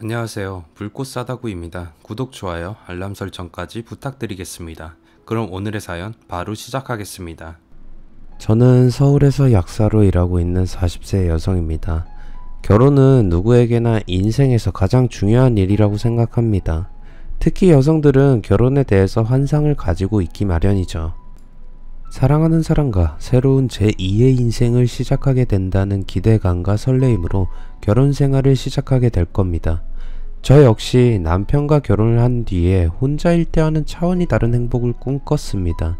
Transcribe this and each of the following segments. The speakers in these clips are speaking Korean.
안녕하세요. 불꽃 싸다구입니다. 구독, 좋아요, 알람 설정까지 부탁드리겠습니다. 그럼 오늘의 사연 바로 시작하겠습니다. 저는 서울에서 약사로 일하고 있는 40세 여성입니다. 결혼은 누구에게나 인생에서 가장 중요한 일이라고 생각합니다. 특히 여성들은 결혼에 대해서 환상을 가지고 있기 마련이죠. 사랑하는 사람과 새로운 제2의 인생을 시작하게 된다는 기대감과 설레임으로 결혼 생활을 시작하게 될 겁니다. 저 역시 남편과 결혼을 한 뒤에 혼자일 때와는 차원이 다른 행복을 꿈꿨습니다.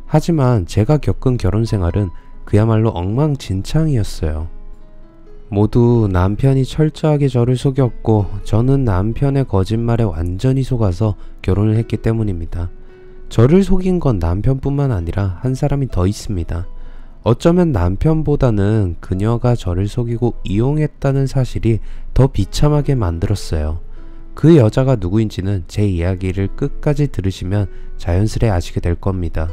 하지만 제가 겪은 결혼 생활은 그야말로 엉망진창이었어요. 모두 남편이 철저하게 저를 속였고 저는 남편의 거짓말에 완전히 속아서 결혼을 했기 때문입니다. 저를 속인 건 남편뿐만 아니라 한 사람이 더 있습니다. 어쩌면 남편보다는 그녀가 저를 속이고 이용했다는 사실이 더 비참하게 만들었어요. 그 여자가 누구인지는 제 이야기를 끝까지 들으시면 자연스레 아시게 될 겁니다.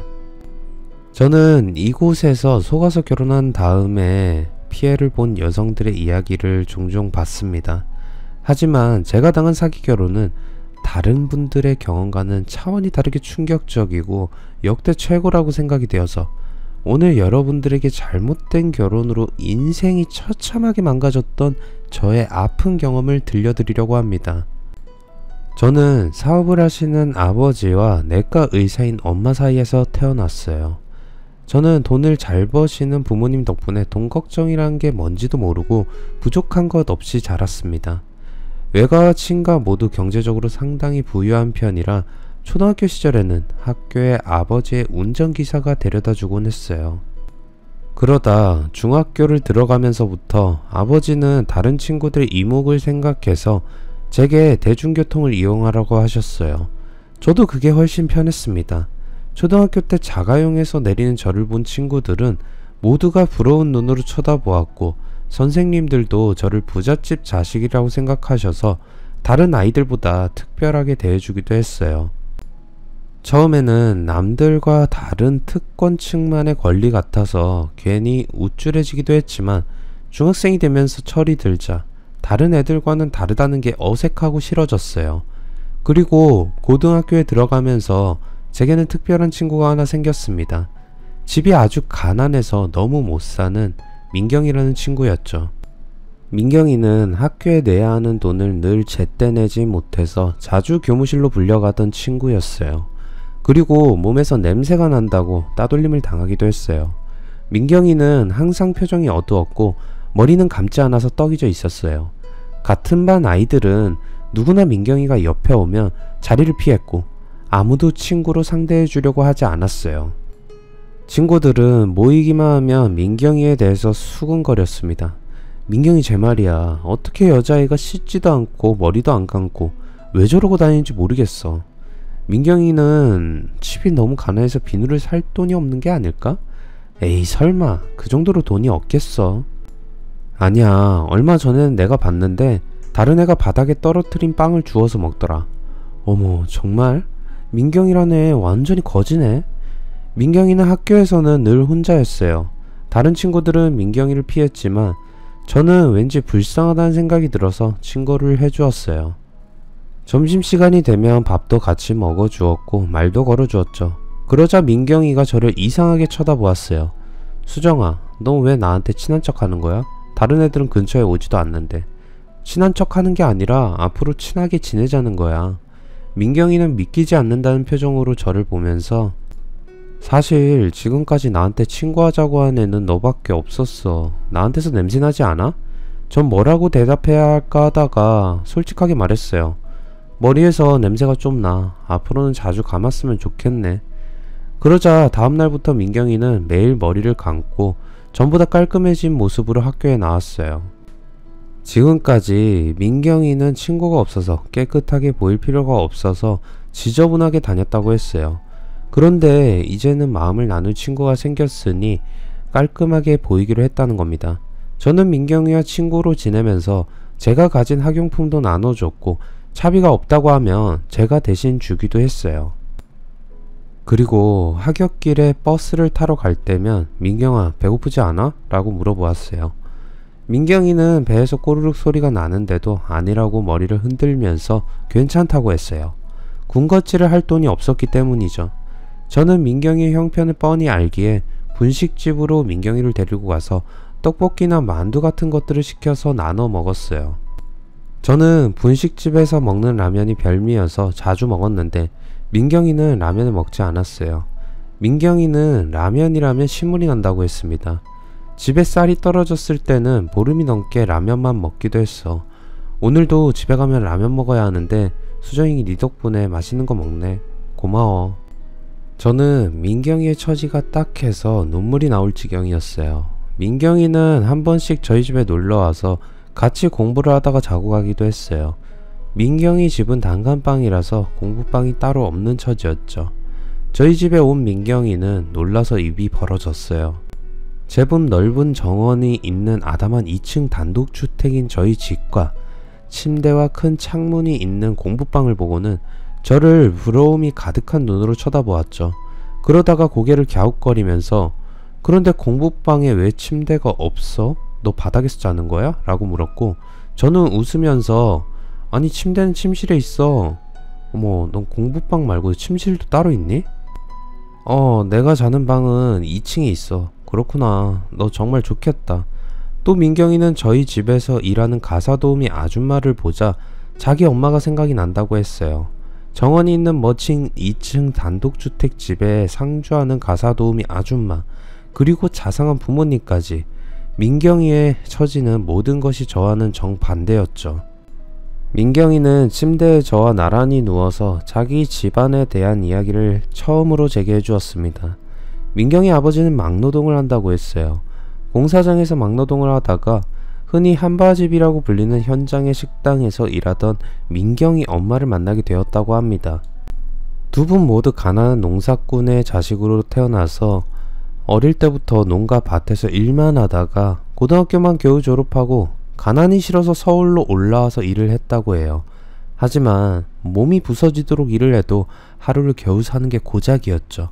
저는 이곳에서 속아서 결혼한 다음에 피해를 본 여성들의 이야기를 종종 봤습니다. 하지만 제가 당한 사기 결혼은 다른 분들의 경험과는 차원이 다르게 충격적이고 역대 최고라고 생각이 되어서 오늘 여러분들에게 잘못된 결혼으로 인생이 처참하게 망가졌던 저의 아픈 경험을 들려드리려고 합니다. 저는 사업을 하시는 아버지와 내과 의사인 엄마 사이에서 태어났어요. 저는 돈을 잘 버시는 부모님 덕분에 돈 걱정이란 게 뭔지도 모르고 부족한 것 없이 자랐습니다. 외가와 친가 모두 경제적으로 상당히 부유한 편이라 초등학교 시절에는 학교에 아버지의 운전기사가 데려다 주곤 했어요. 그러다 중학교를 들어가면서부터 아버지는 다른 친구들의 이목을 생각해서 제게 대중교통을 이용하라고 하셨어요. 저도 그게 훨씬 편했습니다. 초등학교 때 자가용에서 내리는 저를 본 친구들은 모두가 부러운 눈으로 쳐다보았고 선생님들도 저를 부잣집 자식이라고 생각하셔서 다른 아이들보다 특별하게 대해주기도 했어요. 처음에는 남들과 다른 특권층만의 권리 같아서 괜히 우쭐해지기도 했지만 중학생이 되면서 철이 들자 다른 애들과는 다르다는 게 어색하고 싫어졌어요. 그리고 고등학교에 들어가면서 제게는 특별한 친구가 하나 생겼습니다. 집이 아주 가난해서 너무 못 사는 민경이라는 친구였죠. 민경이는 학교에 내야 하는 돈을 늘 제때 내지 못해서 자주 교무실로 불려가던 친구였어요. 그리고 몸에서 냄새가 난다고 따돌림을 당하기도 했어요. 민경이는 항상 표정이 어두웠고 머리는 감지 않아서 떡이져 있었어요. 같은 반 아이들은 누구나 민경이가 옆에 오면 자리를 피했고 아무도 친구로 상대해 주려고 하지 않았어요. 친구들은 모이기만 하면 민경이에 대해서 수군거렸습니다. 민경이 제 말이야. 어떻게 여자애가 씻지도 않고 머리도 안 감고 왜 저러고 다니는지 모르겠어. 민경이는 집이 너무 가난해서 비누를 살 돈이 없는 게 아닐까? 에이 설마 그 정도로 돈이 없겠어. 아니야, 얼마 전에는 내가 봤는데 다른 애가 바닥에 떨어뜨린 빵을 주워서 먹더라. 어머 정말? 민경이란 애 완전히 거지네. 민경이는 학교에서는 늘 혼자였어요. 다른 친구들은 민경이를 피했지만 저는 왠지 불쌍하다는 생각이 들어서 친구를 해주었어요. 점심시간이 되면 밥도 같이 먹어주었고 말도 걸어주었죠. 그러자 민경이가 저를 이상하게 쳐다보았어요. 수정아, 너 왜 나한테 친한 척 하는 거야? 다른 애들은 근처에 오지도 않는데. 친한 척 하는 게 아니라 앞으로 친하게 지내자는 거야. 민경이는 믿기지 않는다는 표정으로 저를 보면서 사실 지금까지 나한테 친구하자고 한 애는 너밖에 없었어. 나한테서 냄새나지 않아? 전 뭐라고 대답해야 할까 하다가 솔직하게 말했어요. 머리에서 냄새가 좀 나. 앞으로는 자주 감았으면 좋겠네. 그러자 다음날부터 민경이는 매일 머리를 감고 전보다 깔끔해진 모습으로 학교에 나왔어요. 지금까지 민경이는 친구가 없어서 깨끗하게 보일 필요가 없어서 지저분하게 다녔다고 했어요. 그런데 이제는 마음을 나눌 친구가 생겼으니 깔끔하게 보이기로 했다는 겁니다. 저는 민경이와 친구로 지내면서 제가 가진 학용품도 나눠줬고 차비가 없다고 하면 제가 대신 주기도 했어요. 그리고 하굣길에 버스를 타러 갈 때면 민경아 배고프지 않아? 라고 물어보았어요. 민경이는 배에서 꼬르륵 소리가 나는데도 아니라고 머리를 흔들면서 괜찮다고 했어요. 군것질을 할 돈이 없었기 때문이죠. 저는 민경이의 형편을 뻔히 알기에 분식집으로 민경이를 데리고 가서 떡볶이나 만두 같은 것들을 시켜서 나눠 먹었어요. 저는 분식집에서 먹는 라면이 별미여서 자주 먹었는데 민경이는 라면을 먹지 않았어요. 민경이는 라면이라면 신물이 난다고 했습니다. 집에 쌀이 떨어졌을 때는 보름이 넘게 라면만 먹기도 했어. 오늘도 집에 가면 라면 먹어야 하는데 수정이 네 덕분에 맛있는 거 먹네. 고마워. 저는 민경이의 처지가 딱해서 눈물이 나올 지경이었어요. 민경이는 한 번씩 저희 집에 놀러와서 같이 공부를 하다가 자고 가기도 했어요. 민경이 집은 단칸방이라서 공부방이 따로 없는 처지였죠. 저희 집에 온 민경이는 놀라서 입이 벌어졌어요. 제법 넓은 정원이 있는 아담한 2층 단독주택인 저희 집과 침대와 큰 창문이 있는 공부방을 보고는 저를 부러움이 가득한 눈으로 쳐다보았죠. 그러다가 고개를 갸웃거리면서 그런데 공부방에 왜 침대가 없어? 너 바닥에서 자는 거야? 라고 물었고 저는 웃으면서 아니 침대는 침실에 있어. 어머 넌 공부방 말고 침실도 따로 있니? 내가 자는 방은 2층에 있어. 그렇구나. 너 정말 좋겠다. 또 민경이는 저희 집에서 일하는 가사도우미 아줌마를 보자 자기 엄마가 생각이 난다고 했어요. 정원이 있는 멋진 2층 단독주택 집에 상주하는 가사도우미 아줌마 그리고 자상한 부모님까지 민경이의 처지는 모든 것이 저와는 정반대였죠. 민경이는 침대에 저와 나란히 누워서 자기 집안에 대한 이야기를 처음으로 제게 해주었습니다. 민경이 아버지는 막노동을 한다고 했어요. 공사장에서 막노동을 하다가 흔히 한바집이라고 불리는 현장의 식당에서 일하던 민경이 엄마를 만나게 되었다고 합니다. 두 분 모두 가난한 농사꾼의 자식으로 태어나서 어릴 때부터 농가 밭에서 일만 하다가 고등학교만 겨우 졸업하고 가난이 싫어서 서울로 올라와서 일을 했다고 해요. 하지만 몸이 부서지도록 일을 해도 하루를 겨우 사는 게 고작이었죠.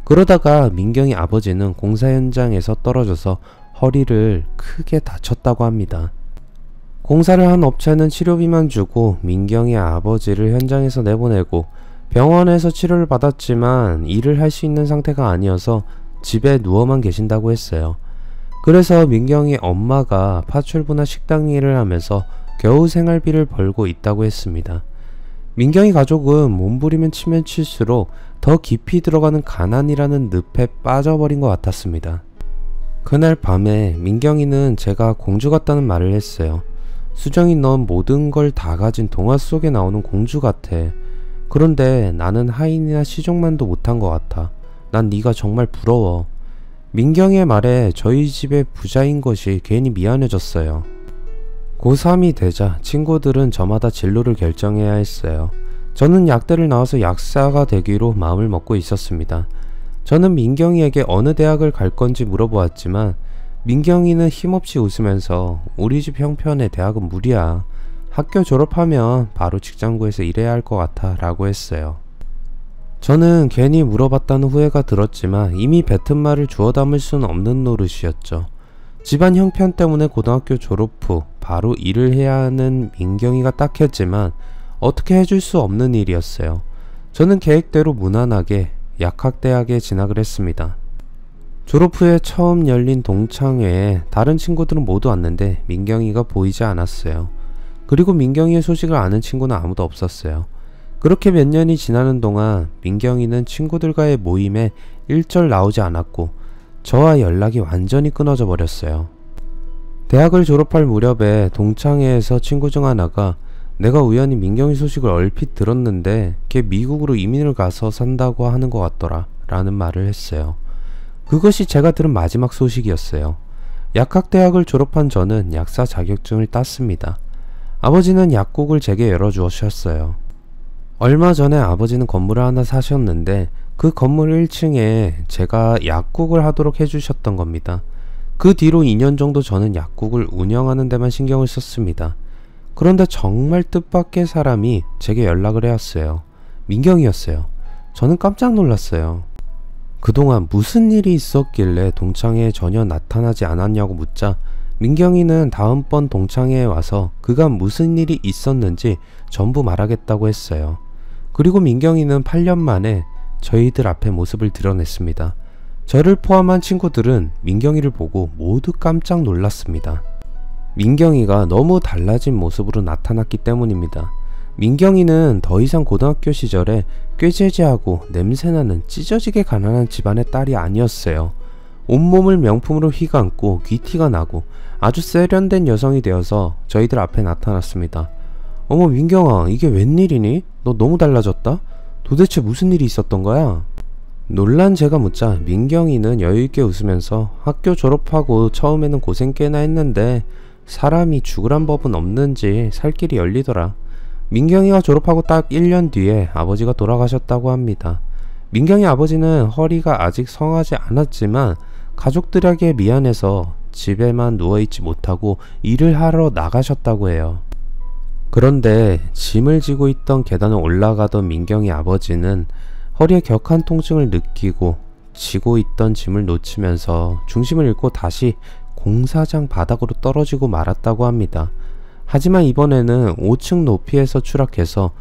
그러다가 민경이 아버지는 공사 현장에서 떨어져서 허리를 크게 다쳤다고 합니다. 공사를 한 업체는 치료비만 주고 민경이 아버지를 현장에서 내보내고 병원에서 치료를 받았지만 일을 할 수 있는 상태가 아니어서 집에 누워만 계신다고 했어요. 그래서 민경이 엄마가 파출부나 식당 일을 하면서 겨우 생활비를 벌고 있다고 했습니다. 민경이 가족은 몸부림은 치면 칠수록 더 깊이 들어가는 가난이라는 늪에 빠져버린 것 같았습니다. 그날 밤에 민경이는 제가 공주 같다는 말을 했어요. 수정이 넌 모든 걸 다 가진 동화 속에 나오는 공주 같아. 그런데 나는 하인이나 시종만도 못한 것 같아. 난 네가 정말 부러워. 민경이의 말에 저희 집의 부자인 것이 괜히 미안해졌어요. 고3이 되자 친구들은 저마다 진로를 결정해야 했어요. 저는 약대를 나와서 약사가 되기로 마음을 먹고 있었습니다. 저는 민경이에게 어느 대학을 갈 건지 물어보았지만 민경이는 힘없이 웃으면서 우리 집 형편에 대학은 무리야. 학교 졸업하면 바로 직장 구해서 일해야 할 것 같아 라고 했어요. 저는 괜히 물어봤다는 후회가 들었지만 이미 뱉은 말을 주워 담을 수는 없는 노릇이었죠. 집안 형편 때문에 고등학교 졸업 후 바로 일을 해야 하는 민경이가 딱했지만 어떻게 해줄 수 없는 일이었어요. 저는 계획대로 무난하게 약학대학에 진학을 했습니다. 졸업 후에 처음 열린 동창회에 다른 친구들은 모두 왔는데 민경이가 보이지 않았어요. 그리고 민경이의 소식을 아는 친구는 아무도 없었어요. 그렇게 몇 년이 지나는 동안 민경이는 친구들과의 모임에 일절 나오지 않았고 저와 연락이 완전히 끊어져 버렸어요. 대학을 졸업할 무렵에 동창회에서 친구 중 하나가 내가 우연히 민경이 소식을 얼핏 들었는데 걔 미국으로 이민을 가서 산다고 하는 것 같더라 라는 말을 했어요. 그것이 제가 들은 마지막 소식이었어요. 약학대학을 졸업한 저는 약사 자격증을 땄습니다. 아버지는 약국을 제게 열어주셨어요. 얼마 전에 아버지는 건물을 하나 사셨는데 그 건물 1층에 제가 약국을 하도록 해주셨던 겁니다. 그 뒤로 2년 정도 저는 약국을 운영하는 데만 신경을 썼습니다. 그런데 정말 뜻밖의 사람이 제게 연락을 해왔어요. 민경이었어요. 저는 깜짝 놀랐어요. 그동안 무슨 일이 있었길래 동창회에 전혀 나타나지 않았냐고 묻자 민경이는 다음번 동창회에 와서 그간 무슨 일이 있었는지 전부 말하겠다고 했어요. 그리고 민경이는 8년 만에 저희들 앞에 모습을 드러냈습니다. 저를 포함한 친구들은 민경이를 보고 모두 깜짝 놀랐습니다. 민경이가 너무 달라진 모습으로 나타났기 때문입니다. 민경이는 더 이상 고등학교 시절에 꾀죄죄하고 냄새나는 찢어지게 가난한 집안의 딸이 아니었어요. 온몸을 명품으로 휘감고 귀티가 나고 아주 세련된 여성이 되어서 저희들 앞에 나타났습니다. 어머 민경아, 이게 웬일이니? 너 너무 달라졌다? 도대체 무슨 일이 있었던 거야? 놀란 제가 묻자 민경이는 여유있게 웃으면서 학교 졸업하고 처음에는 고생 꽤나 했는데 사람이 죽으란 법은 없는지 살 길이 열리더라. 민경이가 졸업하고 딱 1년 뒤에 아버지가 돌아가셨다고 합니다. 민경이 아버지는 허리가 아직 성하지 않았지만 가족들에게 미안해서 집에만 누워있지 못하고 일을 하러 나가셨다고 해요. 그런데 짐을 지고 있던 계단을 올라가던 민경이 아버지는 허리에 격한 통증을 느끼고 지고 있던 짐을 놓치면서 중심을 잃고 다시 공사장 바닥으로 떨어지고 말았다고 합니다. 하지만 이번에는 5층 높이에서 추락해서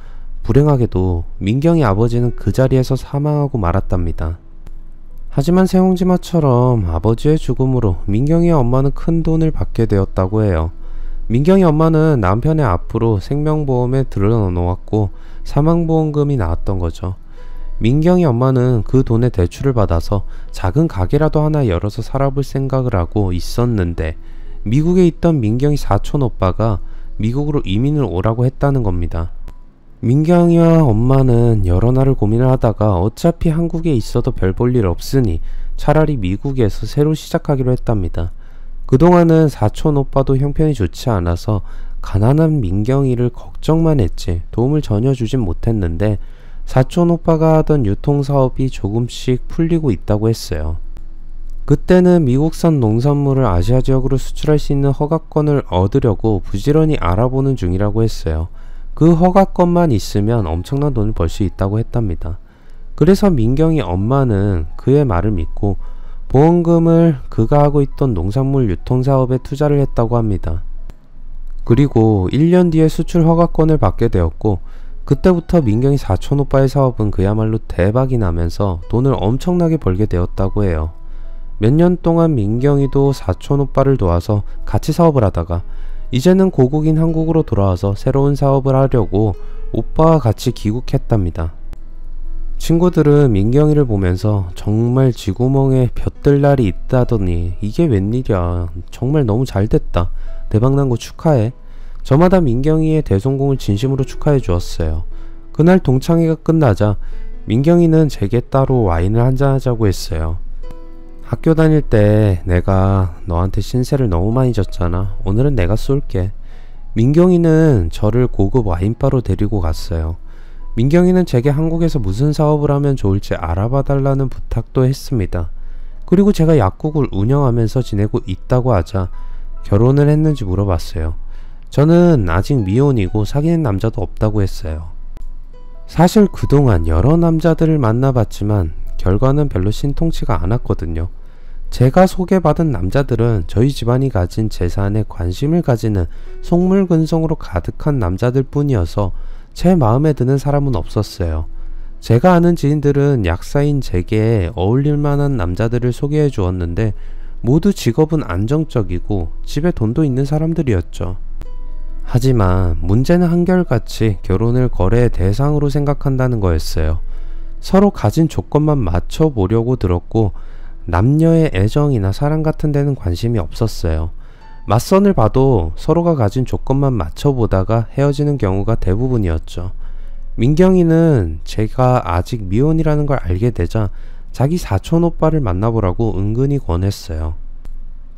불행하게도 민경이 아버지는 그 자리에서 사망하고 말았답니다. 하지만 세옹지마처럼 아버지의 죽음으로 민경이 엄마는 큰 돈을 받게 되었다고 해요. 민경이 엄마는 남편의 앞으로 생명보험에 들어놓았고 사망보험금이 나왔던 거죠. 민경이 엄마는 그 돈에 대출을 받아서 작은 가게라도 하나 열어서 살아볼 생각을 하고 있었는데 미국에 있던 민경이 사촌 오빠가 미국으로 이민을 오라고 했다는 겁니다. 민경이와 엄마는 여러 날을 고민을 하다가 어차피 한국에 있어도 별 볼 일 없으니 차라리 미국에서 새로 시작하기로 했답니다. 그동안은 사촌 오빠도 형편이 좋지 않아서 가난한 민경이를 걱정만 했지 도움을 전혀 주진 못했는데 사촌 오빠가 하던 유통사업이 조금씩 풀리고 있다고 했어요. 그때는 미국산 농산물을 아시아 지역으로 수출할 수 있는 허가권을 얻으려고 부지런히 알아보는 중이라고 했어요. 그 허가권만 있으면 엄청난 돈을 벌 수 있다고 했답니다. 그래서 민경이 엄마는 그의 말을 믿고 보험금을 그가 하고 있던 농산물 유통사업에 투자를 했다고 합니다. 그리고 1년 뒤에 수출 허가권을 받게 되었고 그때부터 민경이 사촌 오빠의 사업은 그야말로 대박이 나면서 돈을 엄청나게 벌게 되었다고 해요. 몇 년 동안 민경이도 사촌 오빠를 도와서 같이 사업을 하다가 이제는 고국인 한국으로 돌아와서 새로운 사업을 하려고 오빠와 같이 귀국했답니다. 친구들은 민경이를 보면서 정말 쥐구멍에 볕들 날이 있다더니 이게 웬일이야, 정말 너무 잘됐다, 대박난 거 축하해. 저마다 민경이의 대성공을 진심으로 축하해 주었어요. 그날 동창회가 끝나자 민경이는 제게 따로 와인을 한잔하자고 했어요. 학교 다닐 때 내가 너한테 신세를 너무 많이 졌잖아. 오늘은 내가 쏠게. 민경이는 저를 고급 와인바로 데리고 갔어요. 민경이는 제게 한국에서 무슨 사업을 하면 좋을지 알아봐 달라는 부탁도 했습니다. 그리고 제가 약국을 운영하면서 지내고 있다고 하자 결혼을 했는지 물어봤어요. 저는 아직 미혼이고 사귀는 남자도 없다고 했어요. 사실 그동안 여러 남자들을 만나봤지만 결과는 별로 신통치가 않았거든요. 제가 소개받은 남자들은 저희 집안이 가진 재산에 관심을 가지는 속물근성으로 가득한 남자들 뿐이어서 제 마음에 드는 사람은 없었어요. 제가 아는 지인들은 약사인 제게 어울릴 만한 남자들을 소개해 주었는데 모두 직업은 안정적이고 집에 돈도 있는 사람들이었죠. 하지만 문제는 한결같이 결혼을 거래의 대상으로 생각한다는 거였어요. 서로 가진 조건만 맞춰보려고 들었고 남녀의 애정이나 사랑 같은 데는 관심이 없었어요. 맞선을 봐도 서로가 가진 조건만 맞춰보다가 헤어지는 경우가 대부분이었죠. 민경이는 제가 아직 미혼이라는 걸 알게 되자 자기 사촌 오빠를 만나보라고 은근히 권했어요.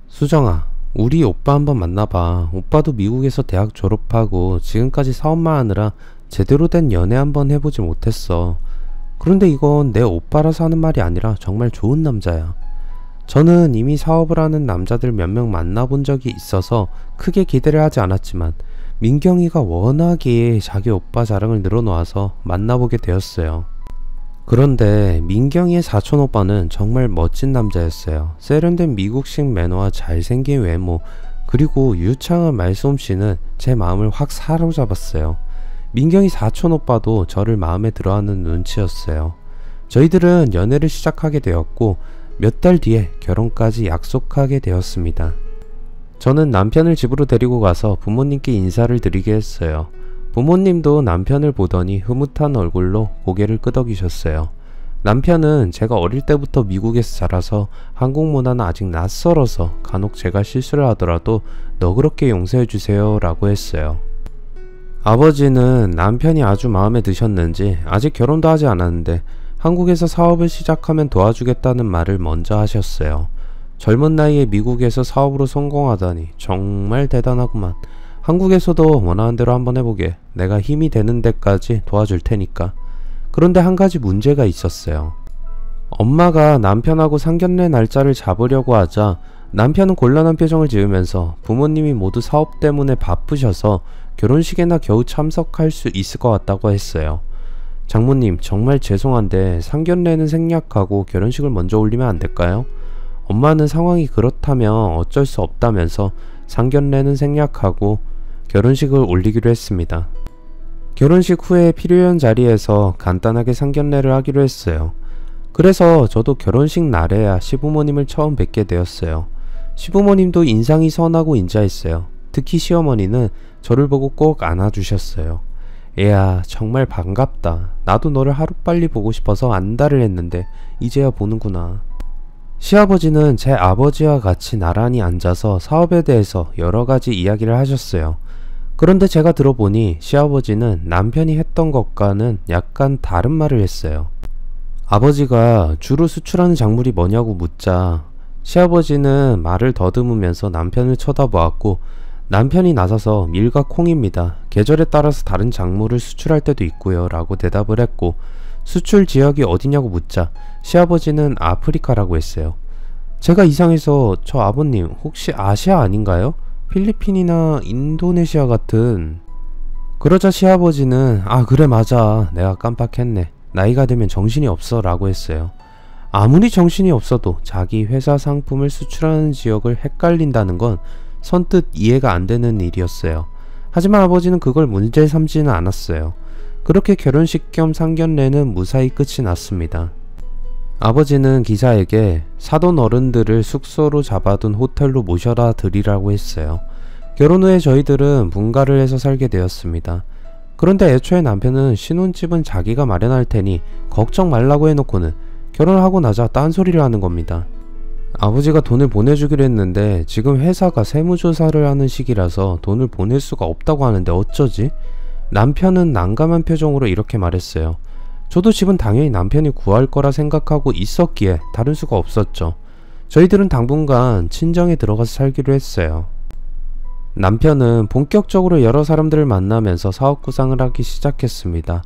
수정아, 우리 오빠 한번 만나봐. 오빠도 미국에서 대학 졸업하고 지금까지 사업만 하느라 제대로 된 연애 한번 해보지 못했어. 그런데 이건 내 오빠라서 하는 말이 아니라 정말 좋은 남자야. 저는 이미 사업을 하는 남자들 몇 명 만나본 적이 있어서 크게 기대를 하지 않았지만 민경이가 워낙에 자기 오빠 자랑을 늘어놓아서 만나보게 되었어요. 그런데 민경이의 사촌 오빠는 정말 멋진 남자였어요. 세련된 미국식 매너와 잘생긴 외모, 그리고 유창한 말솜씨는 제 마음을 확 사로잡았어요. 민경이 사촌 오빠도 저를 마음에 들어하는 눈치였어요. 저희들은 연애를 시작하게 되었고 몇 달 뒤에 결혼까지 약속하게 되었습니다. 저는 남편을 집으로 데리고 가서 부모님께 인사를 드리게 했어요. 부모님도 남편을 보더니 흐뭇한 얼굴로 고개를 끄덕이셨어요. 남편은 제가 어릴 때부터 미국에서 자라서 한국 문화는 아직 낯설어서 간혹 제가 실수를 하더라도 너그럽게 용서해주세요 라고 했어요. 아버지는 남편이 아주 마음에 드셨는지 아직 결혼도 하지 않았는데 한국에서 사업을 시작하면 도와주겠다는 말을 먼저 하셨어요. 젊은 나이에 미국에서 사업으로 성공하다니 정말 대단하구만. 한국에서도 원하는 대로 한번 해보게. 내가 힘이 되는 데까지 도와줄 테니까. 그런데 한 가지 문제가 있었어요. 엄마가 남편하고 상견례 날짜를 잡으려고 하자 남편은 곤란한 표정을 지으면서 부모님이 모두 사업 때문에 바쁘셔서 결혼식에나 겨우 참석할 수 있을 것 같다고 했어요. 장모님, 정말 죄송한데 상견례는 생략하고 결혼식을 먼저 올리면 안 될까요? 엄마는 상황이 그렇다면 어쩔 수 없다면서 상견례는 생략하고 결혼식을 올리기로 했습니다. 결혼식 후에 필요한 자리에서 간단하게 상견례를 하기로 했어요. 그래서 저도 결혼식 날에야 시부모님을 처음 뵙게 되었어요. 시부모님도 인상이 선하고 인자했어요. 특히 시어머니는 저를 보고 꼭 안아주셨어요. 얘야, 정말 반갑다. 나도 너를 하루빨리 보고 싶어서 안달을 했는데 이제야 보는구나. 시아버지는 제 아버지와 같이 나란히 앉아서 사업에 대해서 여러가지 이야기를 하셨어요. 그런데 제가 들어보니 시아버지는 남편이 했던 것과는 약간 다른 말을 했어요. 아버지가 주로 수출하는 작물이 뭐냐고 묻자 시아버지는 말을 더듬으면서 남편을 쳐다보았고 남편이 나서서 밀과 콩입니다. 계절에 따라서 다른 작물을 수출할 때도 있고요 라고 대답을 했고 수출 지역이 어디냐고 묻자 시아버지는 아프리카라고 했어요. 제가 이상해서 저 아버님 혹시 아시아 아닌가요? 필리핀이나 인도네시아 같은. 그러자 시아버지는 아 그래 맞아 내가 깜빡했네. 나이가 되면 정신이 없어 라고 했어요. 아무리 정신이 없어도 자기 회사 상품을 수출하는 지역을 헷갈린다는 건 선뜻 이해가 안 되는 일이었어요. 하지만 아버지는 그걸 문제 삼지는 않았어요. 그렇게 결혼식 겸 상견례는 무사히 끝이 났습니다. 아버지는 기사에게 사돈 어른들을 숙소로 잡아둔 호텔로 모셔다 드리라고 했어요. 결혼 후에 저희들은 분가를 해서 살게 되었습니다. 그런데 애초에 남편은 신혼집은 자기가 마련할 테니 걱정 말라고 해놓고는 결혼을 하고 나자 딴소리를 하는 겁니다. 아버지가 돈을 보내주기로 했는데 지금 회사가 세무조사를 하는 시기라서 돈을 보낼 수가 없다고 하는데 어쩌지? 남편은 난감한 표정으로 이렇게 말했어요. 저도 집은 당연히 남편이 구할 거라 생각하고 있었기에 다른 수가 없었죠. 저희들은 당분간 친정에 들어가서 살기로 했어요. 남편은 본격적으로 여러 사람들을 만나면서 사업 구상을 하기 시작했습니다.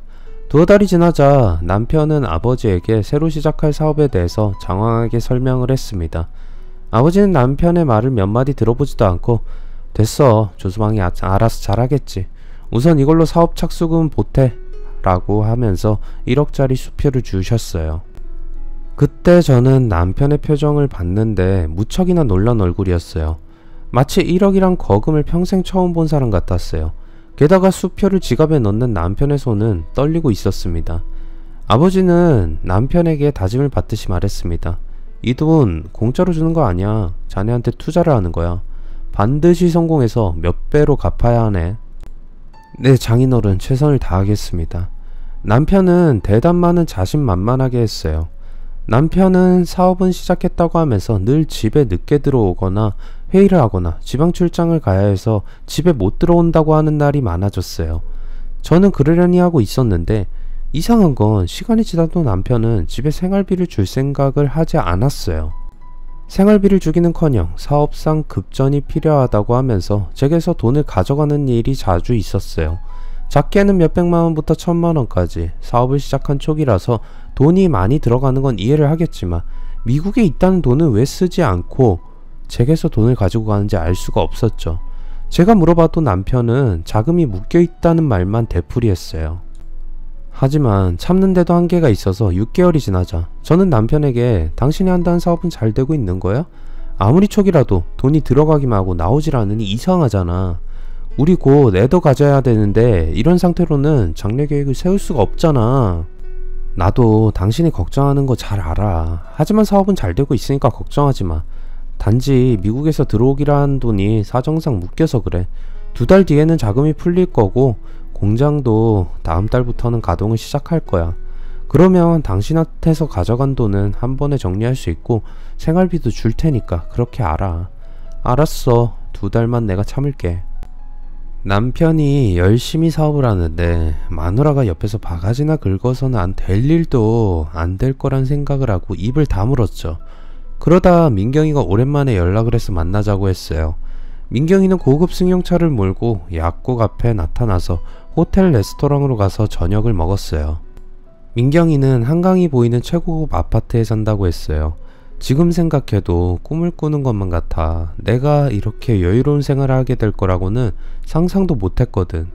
두어 달이 지나자 남편은 아버지에게 새로 시작할 사업에 대해서 장황하게 설명을 했습니다. 아버지는 남편의 말을 몇 마디 들어보지도 않고 됐어 조수방이 알아서 잘하겠지. 우선 이걸로 사업 착수금 보태 라고 하면서 1억짜리 수표를 주셨어요. 그때 저는 남편의 표정을 봤는데 무척이나 놀란 얼굴이었어요. 마치 1억이란 거금을 평생 처음 본 사람 같았어요. 게다가 수표를 지갑에 넣는 남편의 손은 떨리고 있었습니다. 아버지는 남편에게 다짐을 받듯이 말했습니다. 이 돈 공짜로 주는 거 아니야. 자네한테 투자를 하는 거야. 반드시 성공해서 몇 배로 갚아야 하네. 네, 장인어른 최선을 다하겠습니다. 남편은 대담 많은 자신만만하게 했어요. 남편은 사업은 시작했다고 하면서 늘 집에 늦게 들어오거나 회의를 하거나 지방 출장을 가야 해서 집에 못 들어온다고 하는 날이 많아졌어요. 저는 그러려니 하고 있었는데 이상한 건 시간이 지나도 남편은 집에 생활비를 줄 생각을 하지 않았어요. 생활비를 주기는커녕 사업상 급전이 필요하다고 하면서 제게서 돈을 가져가는 일이 자주 있었어요. 작게는 몇백만 원부터 1,000만 원까지. 사업을 시작한 초기라서 돈이 많이 들어가는 건 이해를 하겠지만 미국에 있다는 돈은 왜 쓰지 않고 제게서 돈을 가지고 가는지 알 수가 없었죠. 제가 물어봐도 남편은 자금이 묶여 있다는 말만 되풀이했어요. 하지만 참는데도 한계가 있어서 6개월이 지나자 저는 남편에게 당신이 한다는 사업은 잘 되고 있는 거야? 아무리 촉이라도 돈이 들어가기만 하고 나오질 않으니 이상하잖아. 우리 곧 애도 가져야 되는데 이런 상태로는 장래 계획을 세울 수가 없잖아. 나도 당신이 걱정하는 거 잘 알아. 하지만 사업은 잘 되고 있으니까 걱정하지 마. 단지 미국에서 들어오기라 한 돈이 사정상 묶여서 그래. 2달 뒤에는 자금이 풀릴 거고 공장도 다음 달부터는 가동을 시작할 거야. 그러면 당신한테서 가져간 돈은 한 번에 정리할 수 있고 생활비도 줄 테니까 그렇게 알아. 알았어. 2달만 내가 참을게. 남편이 열심히 사업을 하는데 마누라가 옆에서 바가지나 긁어서는 안 될 일도 안 될 거란 생각을 하고 입을 다물었죠. 그러다 민경이가 오랜만에 연락을 해서 만나자고 했어요. 민경이는 고급 승용차를 몰고 약국 앞에 나타나서 호텔 레스토랑으로 가서 저녁을 먹었어요. 민경이는 한강이 보이는 최고급 아파트에 산다고 했어요. 지금 생각해도 꿈을 꾸는 것만 같아. 내가 이렇게 여유로운 생활을 하게 될 거라고는 상상도 못했거든.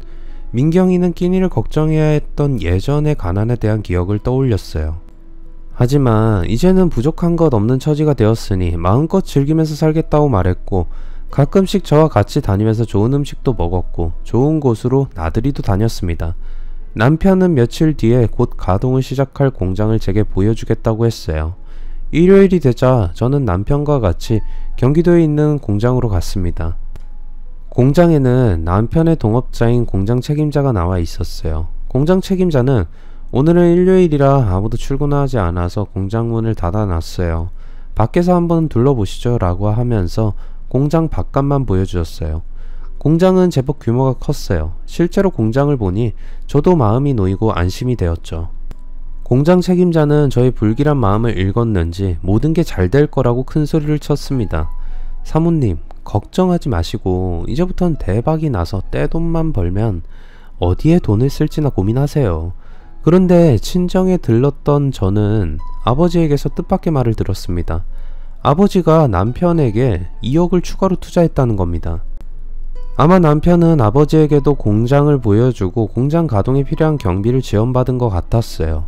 민경이는 끼니를 걱정해야 했던 예전의 가난에 대한 기억을 떠올렸어요. 하지만 이제는 부족한 것 없는 처지가 되었으니 마음껏 즐기면서 살겠다고 말했고 가끔씩 저와 같이 다니면서 좋은 음식도 먹었고 좋은 곳으로 나들이도 다녔습니다. 남편은 며칠 뒤에 곧 가동을 시작할 공장을 제게 보여주겠다고 했어요. 일요일이 되자 저는 남편과 같이 경기도에 있는 공장으로 갔습니다. 공장에는 남편의 동업자인 공장 책임자가 나와 있었어요. 공장 책임자는 오늘은 일요일이라 아무도 출근하지 않아서 공장 문을 닫아놨어요. 밖에서 한번 둘러보시죠 라고 하면서 공장 바깥만 보여주었어요. 공장은 제법 규모가 컸어요. 실제로 공장을 보니 저도 마음이 놓이고 안심이 되었죠. 공장 책임자는 저의 불길한 마음을 읽었는지 모든 게 잘 될 거라고 큰 소리를 쳤습니다. 사모님, 걱정하지 마시고 이제부터는 대박이 나서 떼돈만 벌면 어디에 돈을 쓸지나 고민하세요. 그런데 친정에 들렀던 저는 아버지에게서 뜻밖의 말을 들었습니다. 아버지가 남편에게 2억을 추가로 투자했다는 겁니다. 아마 남편은 아버지에게도 공장을 보여주고 공장 가동에 필요한 경비를 지원받은 것 같았어요.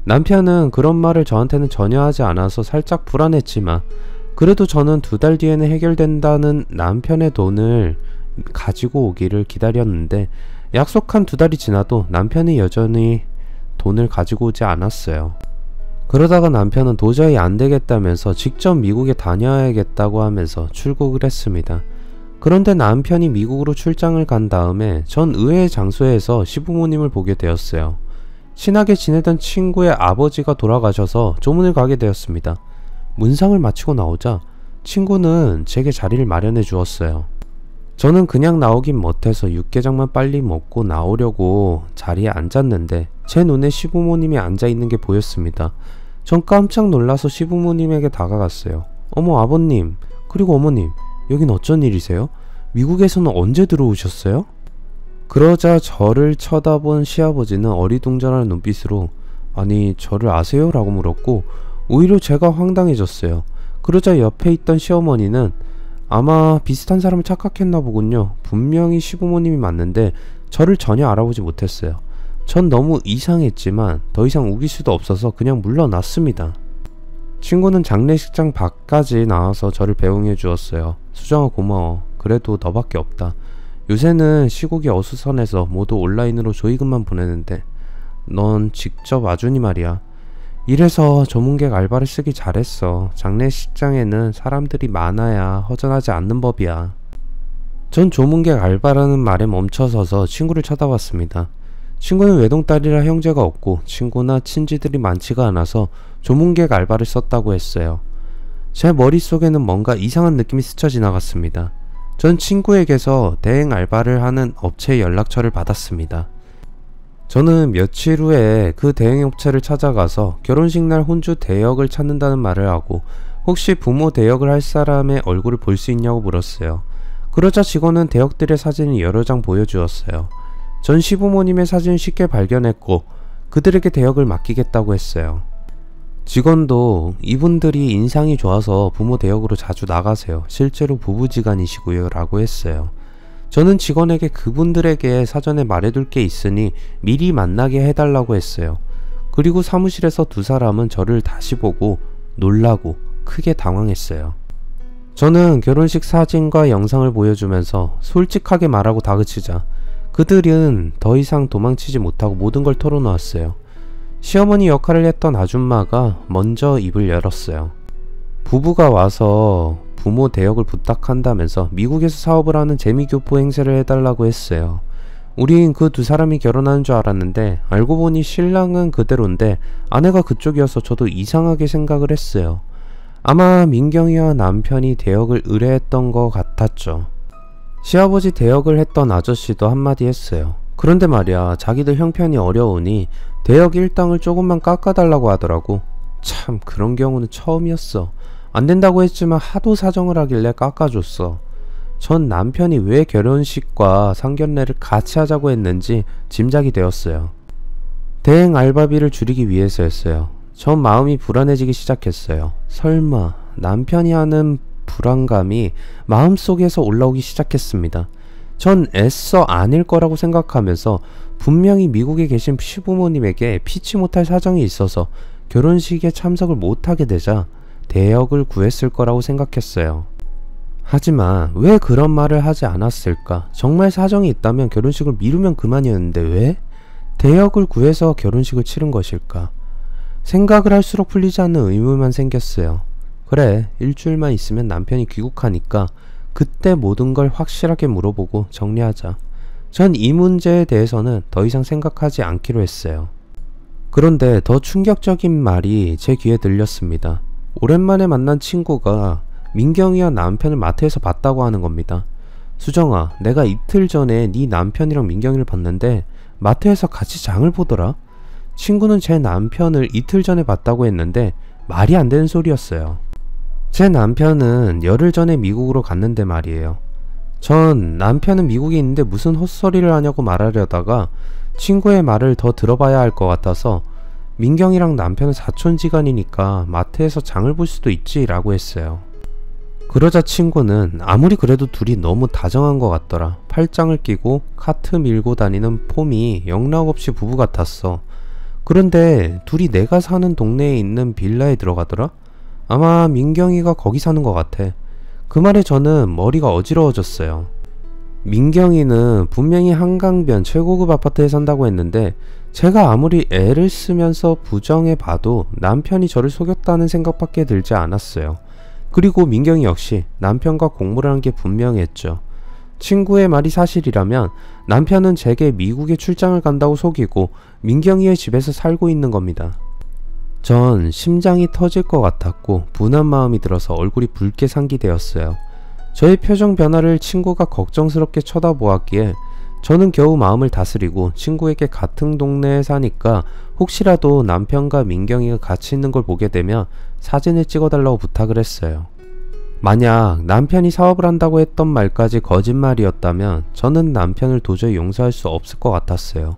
남편은 그런 말을 저한테는 전혀 하지 않아서 살짝 불안했지만 그래도 저는 2달 뒤에는 해결된다는 남편의 돈을 가지고 오기를 기다렸는데 약속한 2달이 지나도 남편이 여전히 돈을 가지고 오지 않았어요. 그러다가 남편은 도저히 안 되겠다면서 직접 미국에 다녀야겠다고 하면서 출국을 했습니다. 그런데 남편이 미국으로 출장을 간 다음에 전 의외의 장소에서 시부모님을 보게 되었어요. 친하게 지내던 친구의 아버지가 돌아가셔서 조문을 가게 되었습니다. 문상을 마치고 나오자 친구는 제게 자리를 마련해 주었어요. 저는 그냥 나오긴 못해서 육개장만 빨리 먹고 나오려고 자리에 앉았는데 제 눈에 시부모님이 앉아있는 게 보였습니다. 전 깜짝 놀라서 시부모님에게 다가갔어요. 어머 아버님, 그리고 어머님, 여긴 어쩐 일이세요? 미국에서는 언제 들어오셨어요? 그러자 저를 쳐다본 시아버지는 어리둥절한 눈빛으로 아니 저를 아세요? 라고 물었고 오히려 제가 황당해졌어요. 그러자 옆에 있던 시어머니는 아마 비슷한 사람을 착각했나 보군요. 분명히 시부모님이 맞는데 저를 전혀 알아보지 못했어요. 전 너무 이상했지만 더 이상 우길 수도 없어서 그냥 물러났습니다. 친구는 장례식장 밖까지 나와서 저를 배웅해 주었어요. 수정아 고마워. 그래도 너밖에 없다. 요새는 시국이 어수선해서 모두 온라인으로 조의금만 보내는데 넌 직접 와주니 말이야. 이래서 조문객 알바를 쓰기 잘했어. 장례식장에는 사람들이 많아야 허전하지 않는 법이야. 전 조문객 알바라는 말에 멈춰서서 친구를 쳐다봤습니다. 친구는 외동딸이라 형제가 없고 친구나 친지들이 많지가 않아서 조문객 알바를 썼다고 했어요. 제 머릿속에는 뭔가 이상한 느낌이 스쳐 지나갔습니다. 전 친구에게서 대행 알바를 하는 업체의 연락처를 받았습니다. 저는 며칠 후에 그 대행 업체를 찾아가서 결혼식 날 혼주 대역을 찾는다는 말을 하고 혹시 부모 대역을 할 사람의 얼굴을 볼 수 있냐고 물었어요. 그러자 직원은 대역들의 사진을 여러 장 보여주었어요. 전 시부모님의 사진을 쉽게 발견했고 그들에게 대역을 맡기겠다고 했어요. 직원도 이분들이 인상이 좋아서 부모 대역으로 자주 나가세요. 실제로 부부지간이시고요 라고 했어요. 저는 직원에게 그분들에게 사전에 말해둘 게 있으니 미리 만나게 해달라고 했어요. 그리고 사무실에서 두 사람은 저를 다시 보고 놀라고 크게 당황했어요. 저는 결혼식 사진과 영상을 보여주면서 솔직하게 말하고 다그치자 그들은 더 이상 도망치지 못하고 모든 걸 털어놓았어요. 시어머니 역할을 했던 아줌마가 먼저 입을 열었어요. 부부가 와서 부모 대역을 부탁한다면서 미국에서 사업을 하는 재미교포 행세를 해달라고 했어요. 우린 그 두 사람이 결혼하는 줄 알았는데 알고 보니 신랑은 그대로인데 아내가 그쪽이어서 저도 이상하게 생각을 했어요. 아마 민경이와 남편이 대역을 의뢰했던 것 같았죠. 시아버지 대역을 했던 아저씨도 한마디 했어요. 그런데 말이야, 자기들 형편이 어려우니 대역 일당을 조금만 깎아달라고 하더라고. 참, 그런 경우는 처음이었어. 안 된다고 했지만 하도 사정을 하길래 깎아줬어. 전 남편이 왜 결혼식과 상견례를 같이 하자고 했는지 짐작이 되었어요. 대행 알바비를 줄이기 위해서였어요. 전 마음이 불안해지기 시작했어요. 설마 남편이 하는 불안감이 마음속에서 올라오기 시작했습니다. 전 애써 아닐 거라고 생각하면서 분명히 미국에 계신 시부모님에게 피치 못할 사정이 있어서 결혼식에 참석을 못하게 되자 대역을 구했을 거라고 생각했어요. 하지만 왜 그런 말을 하지 않았을까? 정말 사정이 있다면 결혼식을 미루면 그만이었는데 왜 대역을 구해서 결혼식을 치른 것일까? 생각을 할수록 풀리지 않는 의문만 생겼어요. 그래, 일주일만 있으면 남편이 귀국하니까 그때 모든 걸 확실하게 물어보고 정리하자. 전 이 문제에 대해서는 더 이상 생각하지 않기로 했어요. 그런데 더 충격적인 말이 제 귀에 들렸습니다. 오랜만에 만난 친구가 민경이와 남편을 마트에서 봤다고 하는 겁니다. 수정아, 내가 이틀 전에 네 남편이랑 민경이를 봤는데 마트에서 같이 장을 보더라. 친구는 제 남편을 이틀 전에 봤다고 했는데 말이 안 되는 소리였어요. 제 남편은 열흘 전에 미국으로 갔는데 말이에요. 전 남편은 미국에 있는데 무슨 헛소리를 하냐고 말하려다가 친구의 말을 더 들어봐야 할 것 같아서 민경이랑 남편은 사촌지간이니까 마트에서 장을 볼 수도 있지 라고 했어요. 그러자 친구는 아무리 그래도 둘이 너무 다정한 것 같더라. 팔짱을 끼고 카트 밀고 다니는 폼이 영락없이 부부 같았어. 그런데 둘이 내가 사는 동네에 있는 빌라에 들어가더라? 아마 민경이가 거기 사는 것 같아. 그 말에 저는 머리가 어지러워졌어요. 민경이는 분명히 한강변 최고급 아파트에 산다고 했는데 제가 아무리 애를 쓰면서 부정해 봐도 남편이 저를 속였다는 생각밖에 들지 않았어요. 그리고 민경이 역시 남편과 공모를 한 게 분명했죠. 친구의 말이 사실이라면 남편은 제게 미국에 출장을 간다고 속이고 민경이의 집에서 살고 있는 겁니다. 전 심장이 터질 것 같았고 분한 마음이 들어서 얼굴이 붉게 상기되었어요. 저의 표정 변화를 친구가 걱정스럽게 쳐다보았기에 저는 겨우 마음을 다스리고 친구에게 같은 동네에 사니까 혹시라도 남편과 민경이가 같이 있는 걸 보게 되면 사진을 찍어달라고 부탁을 했어요. 만약 남편이 사업을 한다고 했던 말까지 거짓말이었다면 저는 남편을 도저히 용서할 수 없을 것 같았어요.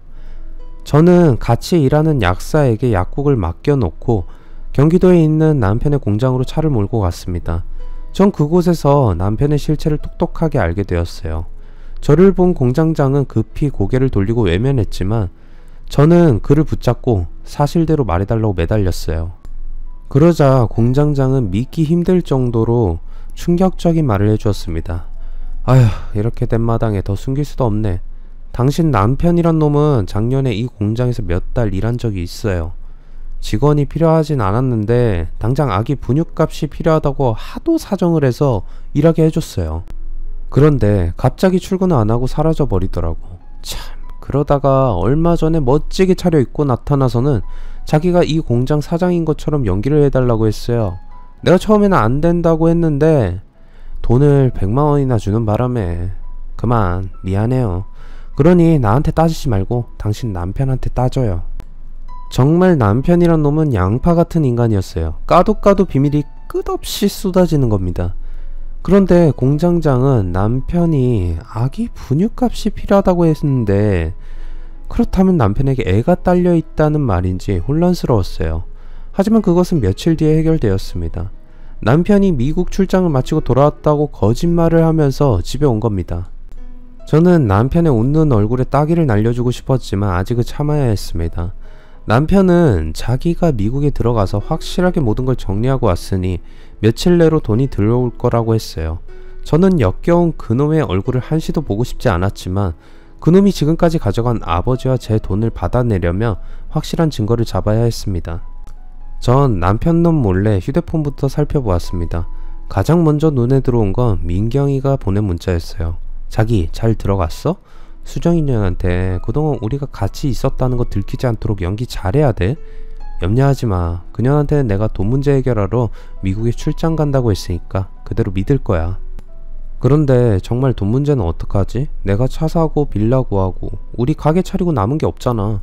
저는 같이 일하는 약사에게 약국을 맡겨놓고 경기도에 있는 남편의 공장으로 차를 몰고 갔습니다. 전 그곳에서 남편의 실체를 똑똑하게 알게 되었어요. 저를 본 공장장은 급히 고개를 돌리고 외면했지만 저는 그를 붙잡고 사실대로 말해달라고 매달렸어요. 그러자 공장장은 믿기 힘들 정도로 충격적인 말을 해주었습니다. 아휴, 이렇게 된 마당에 더 숨길 수도 없네. 당신 남편이란 놈은 작년에 이 공장에서 몇 달 일한 적이 있어요. 직원이 필요하진 않았는데 당장 아기 분유값이 필요하다고 하도 사정을 해서 일하게 해줬어요. 그런데 갑자기 출근을 안하고 사라져 버리더라고. 참, 그러다가 얼마 전에 멋지게 차려입고 나타나서는 자기가 이 공장 사장인 것처럼 연기를 해달라고 했어요. 내가 처음에는 안 된다고 했는데 돈을 100만원이나 주는 바람에 그만 미안해요. 그러니 나한테 따지지 말고 당신 남편한테 따져요. 정말 남편이란 놈은 양파 같은 인간이었어요. 까도 비밀이 끝없이 쏟아지는 겁니다. 그런데 공장장은 남편이 아기 분유값이 필요하다고 했는데 그렇다면 남편에게 애가 딸려 있다는 말인지 혼란스러웠어요. 하지만 그것은 며칠 뒤에 해결되었습니다. 남편이 미국 출장을 마치고 돌아왔다고 거짓말을 하면서 집에 온 겁니다. 저는 남편의 웃는 얼굴에 따기를 날려주고 싶었지만 아직은 참아야 했습니다. 남편은 자기가 미국에 들어가서 확실하게 모든 걸 정리하고 왔으니 며칠 내로 돈이 들어올 거라고 했어요. 저는 역겨운 그놈의 얼굴을 한시도 보고 싶지 않았지만 그놈이 지금까지 가져간 아버지와 제 돈을 받아내려면 확실한 증거를 잡아야 했습니다. 전 남편놈 몰래 휴대폰부터 살펴보았습니다. 가장 먼저 눈에 들어온 건 민경이가 보낸 문자였어요. 자기 잘 들어갔어? 수정이 년한테 그동안 우리가 같이 있었다는 거 들키지 않도록 연기 잘해야 돼. 염려하지마. 그년한테는 내가 돈 문제 해결하러 미국에 출장 간다고 했으니까 그대로 믿을 거야. 그런데 정말 돈 문제는 어떡하지? 내가 차 사고 빌라 구하고 우리 가게 차리고 남은 게 없잖아.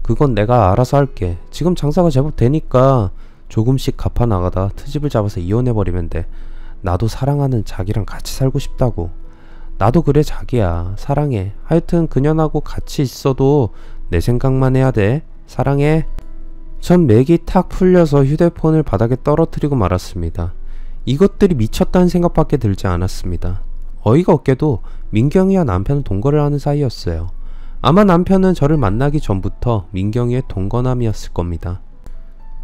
그건 내가 알아서 할게. 지금 장사가 제법 되니까 조금씩 갚아 나가다 트집을 잡아서 이혼해버리면 돼. 나도 사랑하는 자기랑 같이 살고 싶다고. 나도 그래 자기야. 사랑해. 하여튼 그년하고 같이 있어도 내 생각만 해야 돼. 사랑해. 전 맥이 탁 풀려서 휴대폰을 바닥에 떨어뜨리고 말았습니다. 이것들이 미쳤다는 생각밖에 들지 않았습니다. 어이가 없게도 민경이와 남편은 동거를 하는 사이였어요. 아마 남편은 저를 만나기 전부터 민경이의 동거남이었을 겁니다.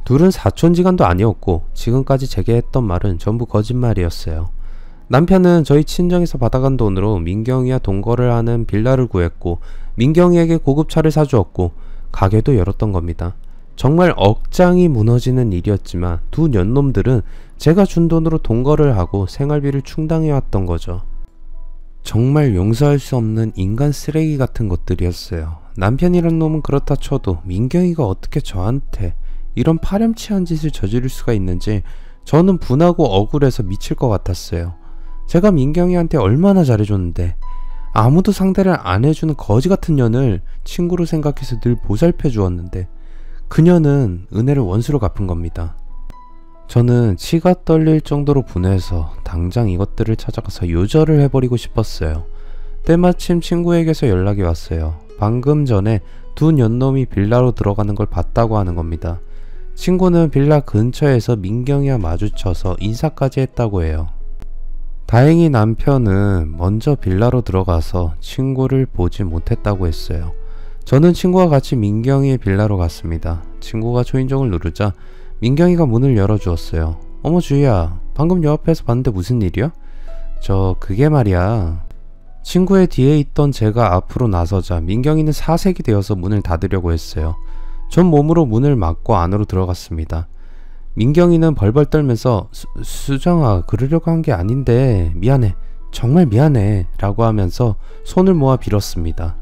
둘은 사촌지간도 아니었고 지금까지 제게 했던 말은 전부 거짓말이었어요. 남편은 저희 친정에서 받아간 돈으로 민경이와 동거를 하는 빌라를 구했고 민경이에게 고급차를 사주었고 가게도 열었던 겁니다. 정말 억장이 무너지는 일이었지만 두 년놈들은 제가 준 돈으로 동거를 하고 생활비를 충당해왔던 거죠. 정말 용서할 수 없는 인간 쓰레기 같은 것들이었어요. 남편이란 놈은 그렇다 쳐도 민경이가 어떻게 저한테 이런 파렴치한 짓을 저지를 수가 있는지 저는 분하고 억울해서 미칠 것 같았어요. 제가 민경이한테 얼마나 잘해줬는데 아무도 상대를 안 해주는 거지 같은 년을 친구로 생각해서 늘 보살펴 주었는데 그녀는 은혜를 원수로 갚은 겁니다. 저는 치가 떨릴 정도로 분해서 당장 이것들을 찾아가서 요절을 해버리고 싶었어요. 때마침 친구에게서 연락이 왔어요. 방금 전에 두 년놈이 빌라로 들어가는 걸 봤다고 하는 겁니다. 친구는 빌라 근처에서 민경이와 마주쳐서 인사까지 했다고 해요. 다행히 남편은 먼저 빌라로 들어가서 친구를 보지 못했다고 했어요. 저는 친구와 같이 민경이의 빌라로 갔습니다. 친구가 초인종을 누르자 민경이가 문을 열어주었어요. 어머 주희야, 방금 요 앞에서 봤는데 무슨 일이야? 그게 말이야. 친구의 뒤에 있던 제가 앞으로 나서자 민경이는 사색이 되어서 문을 닫으려고 했어요. 전 몸으로 문을 막고 안으로 들어갔습니다. 민경이는 벌벌 떨면서 수정아, 그러려고 한 게 아닌데 미안해. 정말 미안해 라고 하면서 손을 모아 빌었습니다.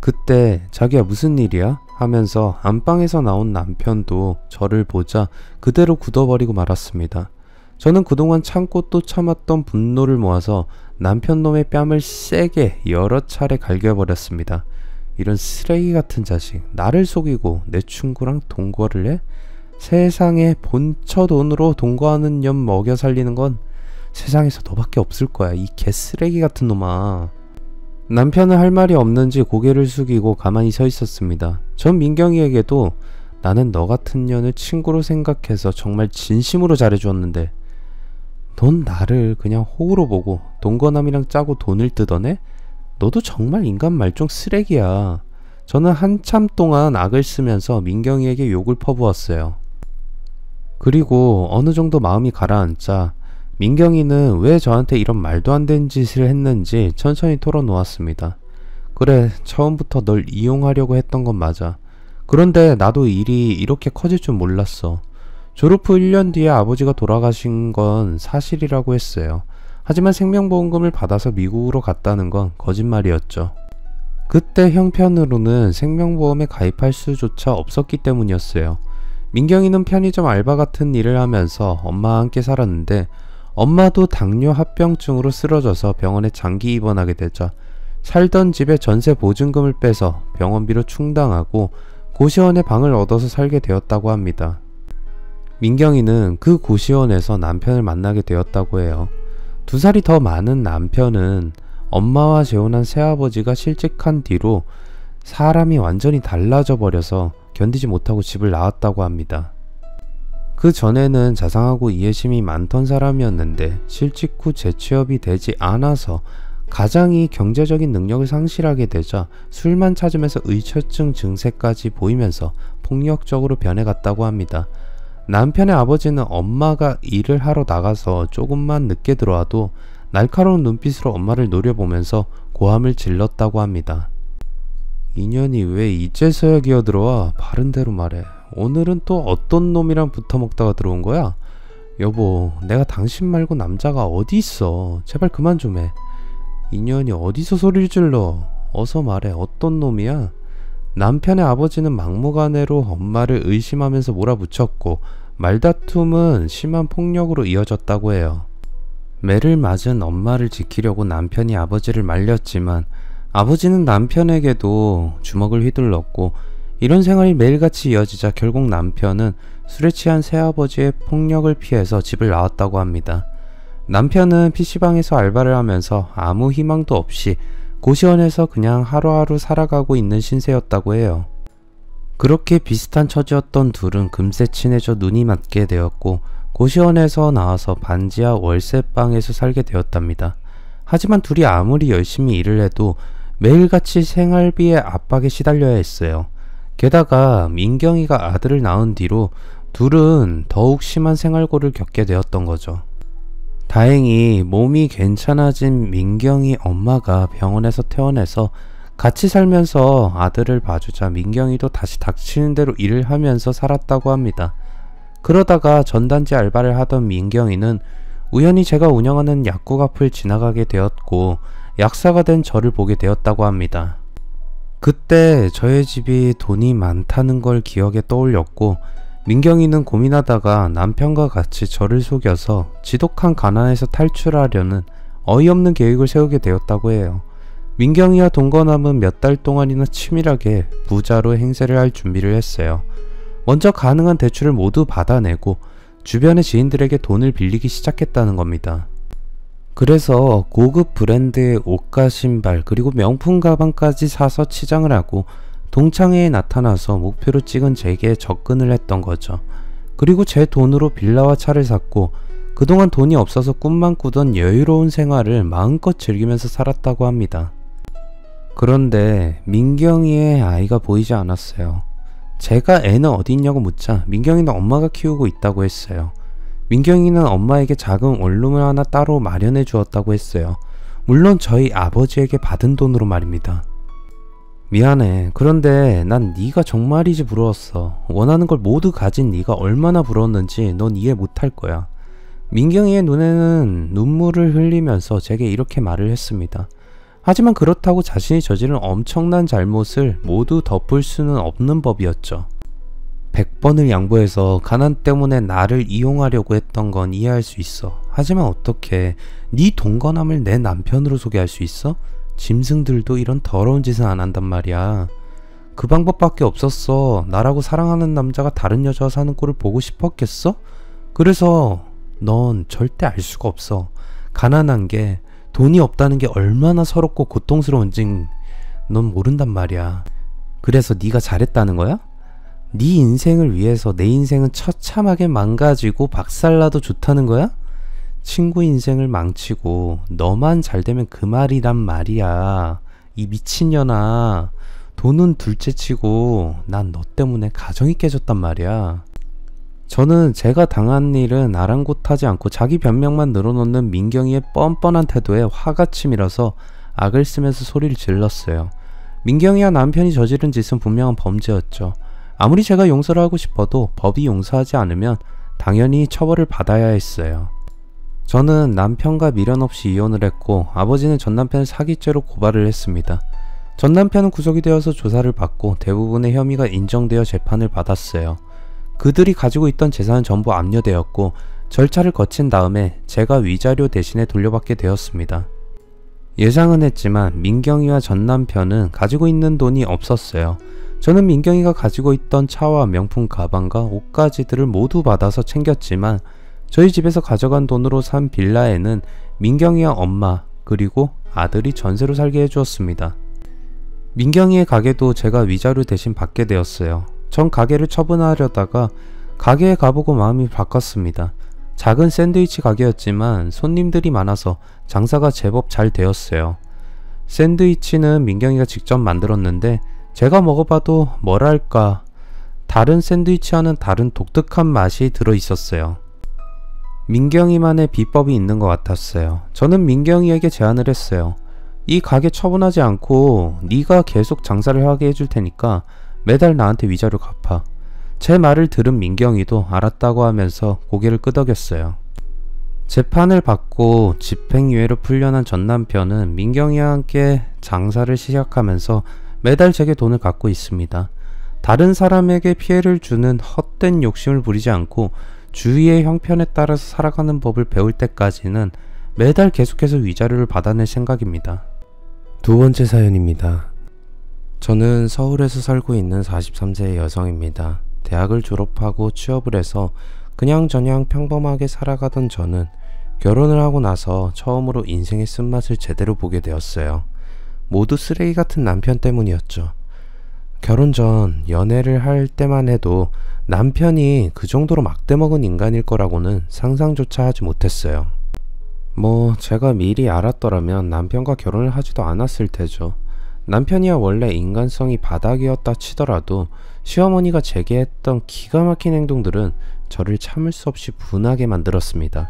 그때 자기야 무슨 일이야? 하면서 안방에서 나온 남편도 저를 보자 그대로 굳어버리고 말았습니다. 저는 그동안 참고 또 참았던 분노를 모아서 남편 놈의 뺨을 세게 여러 차례 갈겨버렸습니다. 이런 쓰레기 같은 자식, 나를 속이고 내 친구랑 동거를 해? 세상에 본처 돈으로 동거하는 년 먹여 살리는 건 세상에서 너밖에 없을 거야, 이 개쓰레기 같은 놈아. 남편은 할 말이 없는지 고개를 숙이고 가만히 서 있었습니다. 전 민경이에게도 나는 너 같은 년을 친구로 생각해서 정말 진심으로 잘해주었는데 넌 나를 그냥 호구로 보고 동거남이랑 짜고 돈을 뜯어내? 너도 정말 인간 말종 쓰레기야. 저는 한참 동안 악을 쓰면서 민경이에게 욕을 퍼부었어요. 그리고 어느 정도 마음이 가라앉자 민경이는 왜 저한테 이런 말도 안 되는 짓을 했는지 천천히 털어놓았습니다. 그래, 처음부터 널 이용하려고 했던 건 맞아. 그런데 나도 일이 이렇게 커질 줄 몰랐어. 졸업 후 1년 뒤에 아버지가 돌아가신 건 사실이라고 했어요. 하지만 생명보험금을 받아서 미국으로 갔다는 건 거짓말이었죠. 그때 형편으로는 생명보험에 가입할 수조차 없었기 때문이었어요. 민경이는 편의점 알바 같은 일을 하면서 엄마와 함께 살았는데 엄마도 당뇨 합병증으로 쓰러져서 병원에 장기 입원하게 되자 살던 집에 전세 보증금을 빼서 병원비로 충당하고 고시원에 방을 얻어서 살게 되었다고 합니다. 민경이는 그 고시원에서 남편을 만나게 되었다고 해요. 2살이 더 많은 남편은 엄마와 재혼한 새아버지가 실직한 뒤로 사람이 완전히 달라져 버려서 견디지 못하고 집을 나왔다고 합니다. 그 전에는 자상하고 이해심이 많던 사람이었는데 실직 후 재취업이 되지 않아서 가장이 경제적인 능력을 상실하게 되자 술만 찾으면서 의처증 증세까지 보이면서 폭력적으로 변해갔다고 합니다. 남편의 아버지는 엄마가 일을 하러 나가서 조금만 늦게 들어와도 날카로운 눈빛으로 엄마를 노려보면서 고함을 질렀다고 합니다. 인연이 왜 이제서야 기어들어와? 바른대로 말해. 오늘은 또 어떤 놈이랑 붙어먹다가 들어온 거야? 여보, 내가 당신 말고 남자가 어디 있어. 제발 그만 좀 해. 인연이 어디서 소리를 질러? 어서 말해. 어떤 놈이야? 남편의 아버지는 막무가내로 엄마를 의심하면서 몰아붙였고 말다툼은 심한 폭력으로 이어졌다고 해요. 매를 맞은 엄마를 지키려고 남편이 아버지를 말렸지만 아버지는 남편에게도 주먹을 휘둘렀고 이런 생활이 매일같이 이어지자 결국 남편은 술에 취한 새아버지의 폭력을 피해서 집을 나왔다고 합니다. 남편은 PC방에서 알바를 하면서 아무 희망도 없이 고시원에서 그냥 하루하루 살아가고 있는 신세였다고 해요. 그렇게 비슷한 처지였던 둘은 금세 친해져 눈이 맞게 되었고 고시원에서 나와서 반지하 월세방에서 살게 되었답니다. 하지만 둘이 아무리 열심히 일을 해도 매일같이 생활비의 압박에 시달려야 했어요. 게다가 민경이가 아들을 낳은 뒤로 둘은 더욱 심한 생활고를 겪게 되었던 거죠. 다행히 몸이 괜찮아진 민경이 엄마가 병원에서 퇴원해서 같이 살면서 아들을 봐주자 민경이도 다시 닥치는 대로 일을 하면서 살았다고 합니다. 그러다가 전단지 알바를 하던 민경이는 우연히 제가 운영하는 약국 앞을 지나가게 되었고 약사가 된 저를 보게 되었다고 합니다. 그때 저의 집이 돈이 많다는 걸 기억에 떠올렸고 민경이는 고민하다가 남편과 같이 저를 속여서 지독한 가난에서 탈출하려는 어이없는 계획을 세우게 되었다고 해요. 민경이와 동거남은 몇 달 동안이나 치밀하게 부자로 행세를 할 준비를 했어요. 먼저 가능한 대출을 모두 받아내고 주변의 지인들에게 돈을 빌리기 시작했다는 겁니다. 그래서 고급 브랜드의 옷과 신발 그리고 명품 가방까지 사서 치장을 하고 동창회에 나타나서 목표로 찍은 제게 접근을 했던 거죠. 그리고 제 돈으로 빌라와 차를 샀고 그동안 돈이 없어서 꿈만 꾸던 여유로운 생활을 마음껏 즐기면서 살았다고 합니다. 그런데 민경이의 아이가 보이지 않았어요. 제가 애는 어디 있냐고 묻자 민경이는 엄마가 키우고 있다고 했어요. 민경이는 엄마에게 작은 원룸을 하나 따로 마련해 주었다고 했어요. 물론 저희 아버지에게 받은 돈으로 말입니다. 미안해. 그런데 난 네가 정말이지 부러웠어. 원하는 걸 모두 가진 네가 얼마나 부러웠는지 넌 이해 못할 거야. 민경이의 눈에는 눈물을 흘리면서 제게 이렇게 말을 했습니다. 하지만 그렇다고 자신이 저지른 엄청난 잘못을 모두 덮을 수는 없는 법이었죠. 100번을 양보해서 가난 때문에 나를 이용하려고 했던 건 이해할 수 있어. 하지만 어떻게 네 동거남을 내 남편으로 소개할 수 있어? 짐승들도 이런 더러운 짓은 안 한단 말이야. 그 방법밖에 없었어. 나라고 사랑하는 남자가 다른 여자와 사는 꼴을 보고 싶었겠어? 그래서 넌 절대 알 수가 없어. 가난한 게, 돈이 없다는 게 얼마나 서럽고 고통스러운지 넌 모른단 말이야. 그래서 네가 잘했다는 거야? 네 인생을 위해서 내 인생은 처참하게 망가지고 박살나도 좋다는 거야? 친구 인생을 망치고 너만 잘되면 그 말이란 말이야. 이 미친년아. 돈은 둘째치고 난 너 때문에 가정이 깨졌단 말이야. 저는 제가 당한 일은 아랑곳하지 않고 자기 변명만 늘어놓는 민경이의 뻔뻔한 태도에 화가 치밀어서 악을 쓰면서 소리를 질렀어요. 민경이와 남편이 저지른 짓은 분명한 범죄였죠. 아무리 제가 용서를 하고 싶어도 법이 용서하지 않으면 당연히 처벌을 받아야 했어요. 저는 남편과 미련 없이 이혼을 했고 아버지는 전남편을 사기죄로 고발을 했습니다. 전남편은 구속이 되어서 조사를 받고 대부분의 혐의가 인정되어 재판을 받았어요. 그들이 가지고 있던 재산은 전부 압류되었고 절차를 거친 다음에 제가 위자료 대신에 돌려받게 되었습니다. 예상은 했지만 민경이와 전남편은 가지고 있는 돈이 없었어요. 저는 민경이가 가지고 있던 차와 명품 가방과 옷가지들을 모두 받아서 챙겼지만 저희 집에서 가져간 돈으로 산 빌라에는 민경이와 엄마 그리고 아들이 전세로 살게 해주었습니다. 민경이의 가게도 제가 위자료 대신 받게 되었어요. 전 가게를 처분하려다가 가게에 가보고 마음이 바꿨습니다. 작은 샌드위치 가게였지만 손님들이 많아서 장사가 제법 잘 되었어요. 샌드위치는 민경이가 직접 만들었는데 제가 먹어봐도 뭐랄까 다른 샌드위치와는 다른 독특한 맛이 들어있었어요. 민경이만의 비법이 있는 것 같았어요. 저는 민경이에게 제안을 했어요. 이 가게 처분하지 않고 네가 계속 장사를 하게 해줄 테니까 매달 나한테 위자료 갚아. 제 말을 들은 민경이도 알았다고 하면서 고개를 끄덕였어요. 재판을 받고 집행유예로 풀려난 전 남편은 민경이와 함께 장사를 시작하면서 매달 제게 돈을 갚고 있습니다. 다른 사람에게 피해를 주는 헛된 욕심을 부리지 않고 주위의 형편에 따라서 살아가는 법을 배울 때까지는 매달 계속해서 위자료를 받아낼 생각입니다. 두 번째 사연입니다. 저는 서울에서 살고 있는 43세의 여성입니다. 대학을 졸업하고 취업을 해서 그냥저냥 평범하게 살아가던 저는 결혼을 하고 나서 처음으로 인생의 쓴맛을 제대로 보게 되었어요. 모두 쓰레기 같은 남편 때문이었죠. 결혼 전 연애를 할 때만 해도 남편이 그 정도로 막대먹은 인간일 거라고는 상상조차 하지 못했어요. 제가 미리 알았더라면 남편과 결혼을 하지도 않았을 테죠. 남편이야 원래 인간성이 바닥이었다 치더라도 시어머니가 제게 했던 기가 막힌 행동들은 저를 참을 수 없이 분하게 만들었습니다.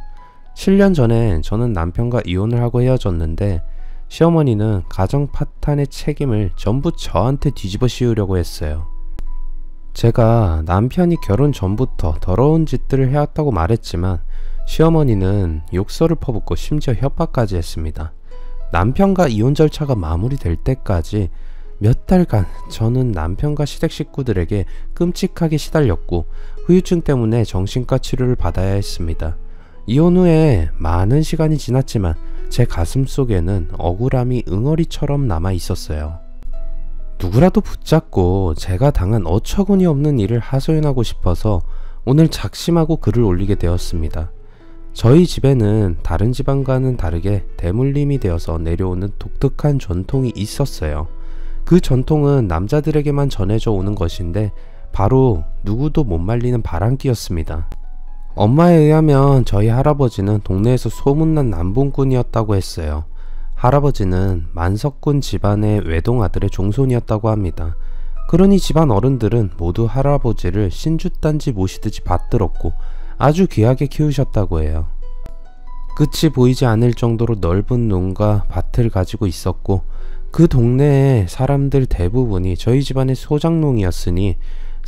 7년 전에 저는 남편과 이혼을 하고 헤어졌는데 시어머니는 가정 파탄의 책임을 전부 저한테 뒤집어 씌우려고 했어요. 제가 남편이 결혼 전부터 더러운 짓들을 해왔다고 말했지만 시어머니는 욕설을 퍼붓고 심지어 협박까지 했습니다. 남편과 이혼 절차가 마무리될 때까지 몇 달간 저는 남편과 시댁 식구들에게 끔찍하게 시달렸고 후유증 때문에 정신과 치료를 받아야 했습니다. 이혼 후에 많은 시간이 지났지만 제 가슴 속에는 억울함이 응어리처럼 남아 있었어요. 누구라도 붙잡고 제가 당한 어처구니 없는 일을 하소연하고 싶어서 오늘 작심하고 글을 올리게 되었습니다. 저희 집에는 다른 집안과는 다르게 대물림이 되어서 내려오는 독특한 전통이 있었어요. 그 전통은 남자들에게만 전해져 오는 것인데 바로 누구도 못 말리는 바람기였습니다. 엄마에 의하면 저희 할아버지는 동네에서 소문난 남봉꾼이었다고 했어요. 할아버지는 만석군 집안의 외동아들의 종손이었다고 합니다. 그러니 집안 어른들은 모두 할아버지를 신주단지 모시듯이 받들었고 아주 귀하게 키우셨다고 해요. 끝이 보이지 않을 정도로 넓은 논과 밭을 가지고 있었고 그 동네의 사람들 대부분이 저희 집안의 소장농이었으니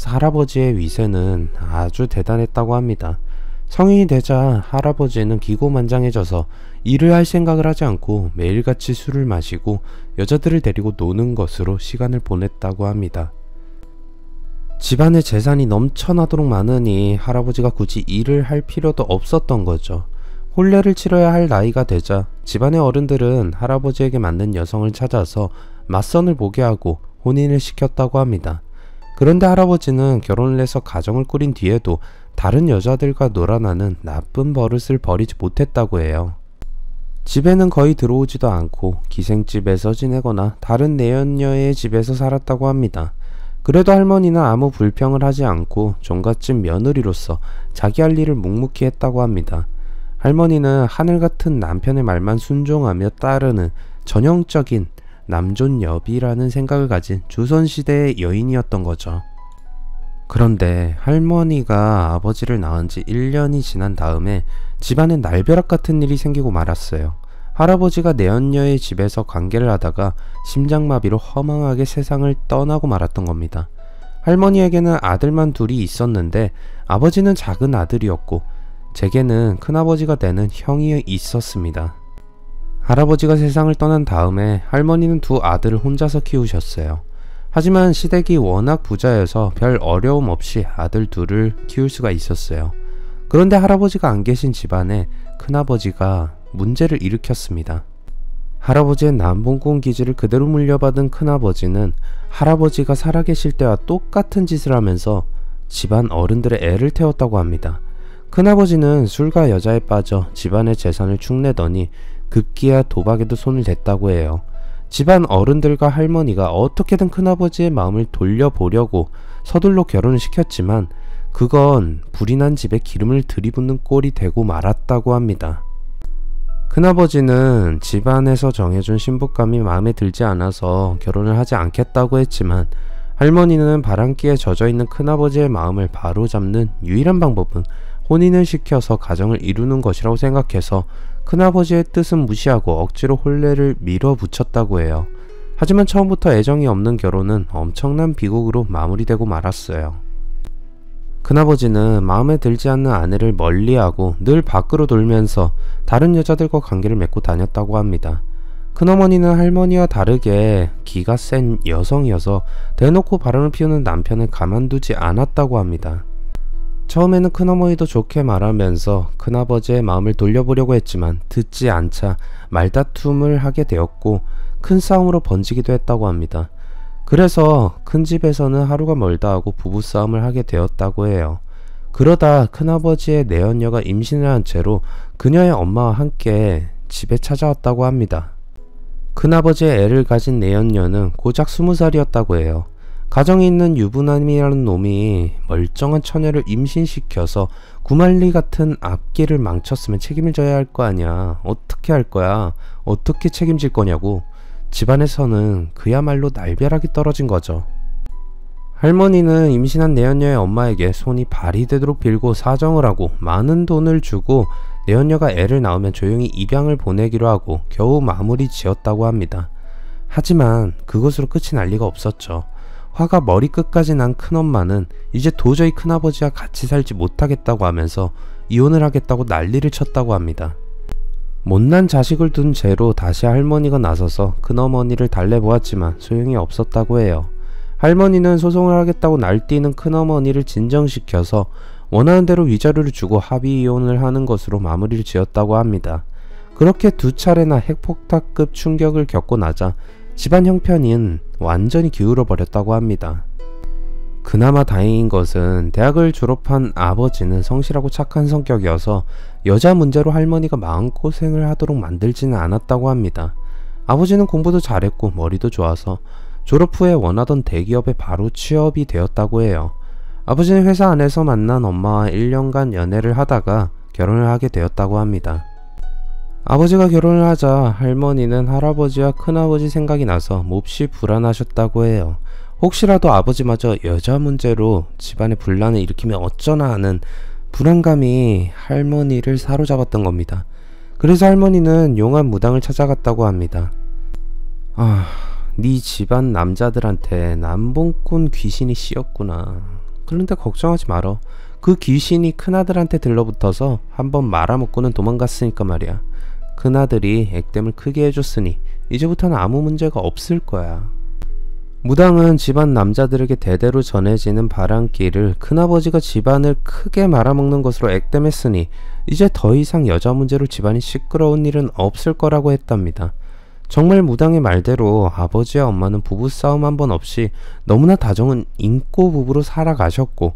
할아버지의 위세는 아주 대단했다고 합니다. 성인이 되자 할아버지는 기고만장해져서 일을 할 생각을 하지 않고 매일같이 술을 마시고 여자들을 데리고 노는 것으로 시간을 보냈다고 합니다. 집안의 재산이 넘쳐나도록 많으니 할아버지가 굳이 일을 할 필요도 없었던 거죠. 혼례를 치러야 할 나이가 되자 집안의 어른들은 할아버지에게 맞는 여성을 찾아서 맞선을 보게 하고 혼인을 시켰다고 합니다. 그런데 할아버지는 결혼을 해서 가정을 꾸린 뒤에도 다른 여자들과 놀아나는 나쁜 버릇을 버리지 못했다고 해요. 집에는 거의 들어오지도 않고 기생집에서 지내거나 다른 내연녀의 집에서 살았다고 합니다. 그래도 할머니는 아무 불평을 하지 않고 종갓집 며느리로서 자기 할 일을 묵묵히 했다고 합니다. 할머니는 하늘같은 남편의 말만 순종하며 따르는 전형적인 남존여비라는 생각을 가진 조선시대의 여인이었던 거죠. 그런데 할머니가 아버지를 낳은 지 1년이 지난 다음에 집안에 날벼락 같은 일이 생기고 말았어요. 할아버지가 내연녀의 집에서 관계를 하다가 심장마비로 허망하게 세상을 떠나고 말았던 겁니다. 할머니에게는 아들만 둘이 있었는데 아버지는 작은 아들이었고 제게는 큰아버지가 되는 형이 있었습니다. 할아버지가 세상을 떠난 다음에 할머니는 두 아들을 혼자서 키우셨어요. 하지만 시댁이 워낙 부자여서 별 어려움 없이 아들 둘을 키울 수가 있었어요. 그런데 할아버지가 안 계신 집안에 큰아버지가 문제를 일으켰습니다. 할아버지의 남봉꾼 기질을 그대로 물려받은 큰아버지는 할아버지가 살아계실 때와 똑같은 짓을 하면서 집안 어른들의 애를 태웠다고 합니다. 큰아버지는 술과 여자에 빠져 집안의 재산을 축내더니 급기야 도박에도 손을 댔다고 해요. 집안 어른들과 할머니가 어떻게든 큰아버지의 마음을 돌려보려고 서둘러 결혼을 시켰지만 그건 불이 난 집에 기름을 들이붓는 꼴이 되고 말았다고 합니다. 큰아버지는 집안에서 정해준 신부감이 마음에 들지 않아서 결혼을 하지 않겠다고 했지만, 할머니는 바람기에 젖어있는 큰아버지의 마음을 바로잡는 유일한 방법은 혼인을 시켜서 가정을 이루는 것이라고 생각해서 큰아버지의 뜻은 무시하고 억지로 혼례를 밀어붙였다고 해요. 하지만 처음부터 애정이 없는 결혼은 엄청난 비극으로 마무리되고 말았어요. 큰아버지는 마음에 들지 않는 아내를 멀리하고 늘 밖으로 돌면서 다른 여자들과 관계를 맺고 다녔다고 합니다. 큰어머니는 할머니와 다르게 기가 센 여성이어서 대놓고 바람을 피우는 남편을 가만두지 않았다고 합니다. 처음에는 큰어머니도 좋게 말하면서 큰아버지의 마음을 돌려보려고 했지만 듣지 않자 말다툼을 하게 되었고 큰 싸움으로 번지기도 했다고 합니다. 그래서 큰 집에서는 하루가 멀다 하고 부부싸움을 하게 되었다고 해요. 그러다 큰아버지의 내연녀가 임신을 한 채로 그녀의 엄마와 함께 집에 찾아왔다고 합니다. 큰아버지의 애를 가진 내연녀는 고작 20살이었다고 해요. 가정에 있는 유부남이라는 놈이 멀쩡한 처녀를 임신시켜서 구말리 같은 앞길을 망쳤으면 책임을 져야 할 거 아니야. 어떻게 할 거야? 어떻게 책임질 거냐고. 집안에서는 그야말로 날벼락이 떨어진 거죠. 할머니는 임신한 내연녀의 엄마에게 손이 발이 되도록 빌고 사정을 하고 많은 돈을 주고 내연녀가 애를 낳으면 조용히 입양을 보내기로 하고 겨우 마무리 지었다고 합니다. 하지만 그것으로 끝이 날 리가 없었죠. 화가 머리끝까지 난 큰엄마는 이제 도저히 큰아버지와 같이 살지 못하겠다고 하면서 이혼을 하겠다고 난리를 쳤다고 합니다. 못난 자식을 둔 죄로 다시 할머니가 나서서 큰어머니를 달래보았지만 소용이 없었다고 해요. 할머니는 소송을 하겠다고 날뛰는 큰어머니를 진정시켜서 원하는 대로 위자료를 주고 합의 이혼을 하는 것으로 마무리를 지었다고 합니다. 그렇게 두 차례나 핵폭탄급 충격을 겪고 나자 집안 형편은 완전히 기울어 버렸다고 합니다. 그나마 다행인 것은 대학을 졸업한 아버지는 성실하고 착한 성격이어서 여자 문제로 할머니가 마음고생을 하도록 만들지는 않았다고 합니다. 아버지는 공부도 잘했고 머리도 좋아서 졸업 후에 원하던 대기업에 바로 취업이 되었다고 해요. 아버지는 회사 안에서 만난 엄마와 1년간 연애를 하다가 결혼을 하게 되었다고 합니다. 아버지가 결혼을 하자 할머니는 할아버지와 큰아버지 생각이 나서 몹시 불안하셨다고 해요. 혹시라도 아버지마저 여자 문제로 집안에 분란을 일으키면 어쩌나 하는 불안감이 할머니를 사로잡았던 겁니다. 그래서 할머니는 용한 무당을 찾아갔다고 합니다. 네 집안 남자들한테 남봉꾼 귀신이 씌었구나. 그런데 걱정하지 말어. 그 귀신이 큰아들한테 들러붙어서 한번 말아먹고는 도망갔으니까 말이야. 큰아들이 액땜을 크게 해줬으니 이제부터는 아무 문제가 없을 거야. 무당은 집안 남자들에게 대대로 전해지는 바람기를 큰아버지가 집안을 크게 말아먹는 것으로 액땜했으니 이제 더 이상 여자 문제로 집안이 시끄러운 일은 없을 거라고 했답니다. 정말 무당의 말대로 아버지와 엄마는 부부싸움 한 번 없이 너무나 다정한 인꼬 부부로 살아가셨고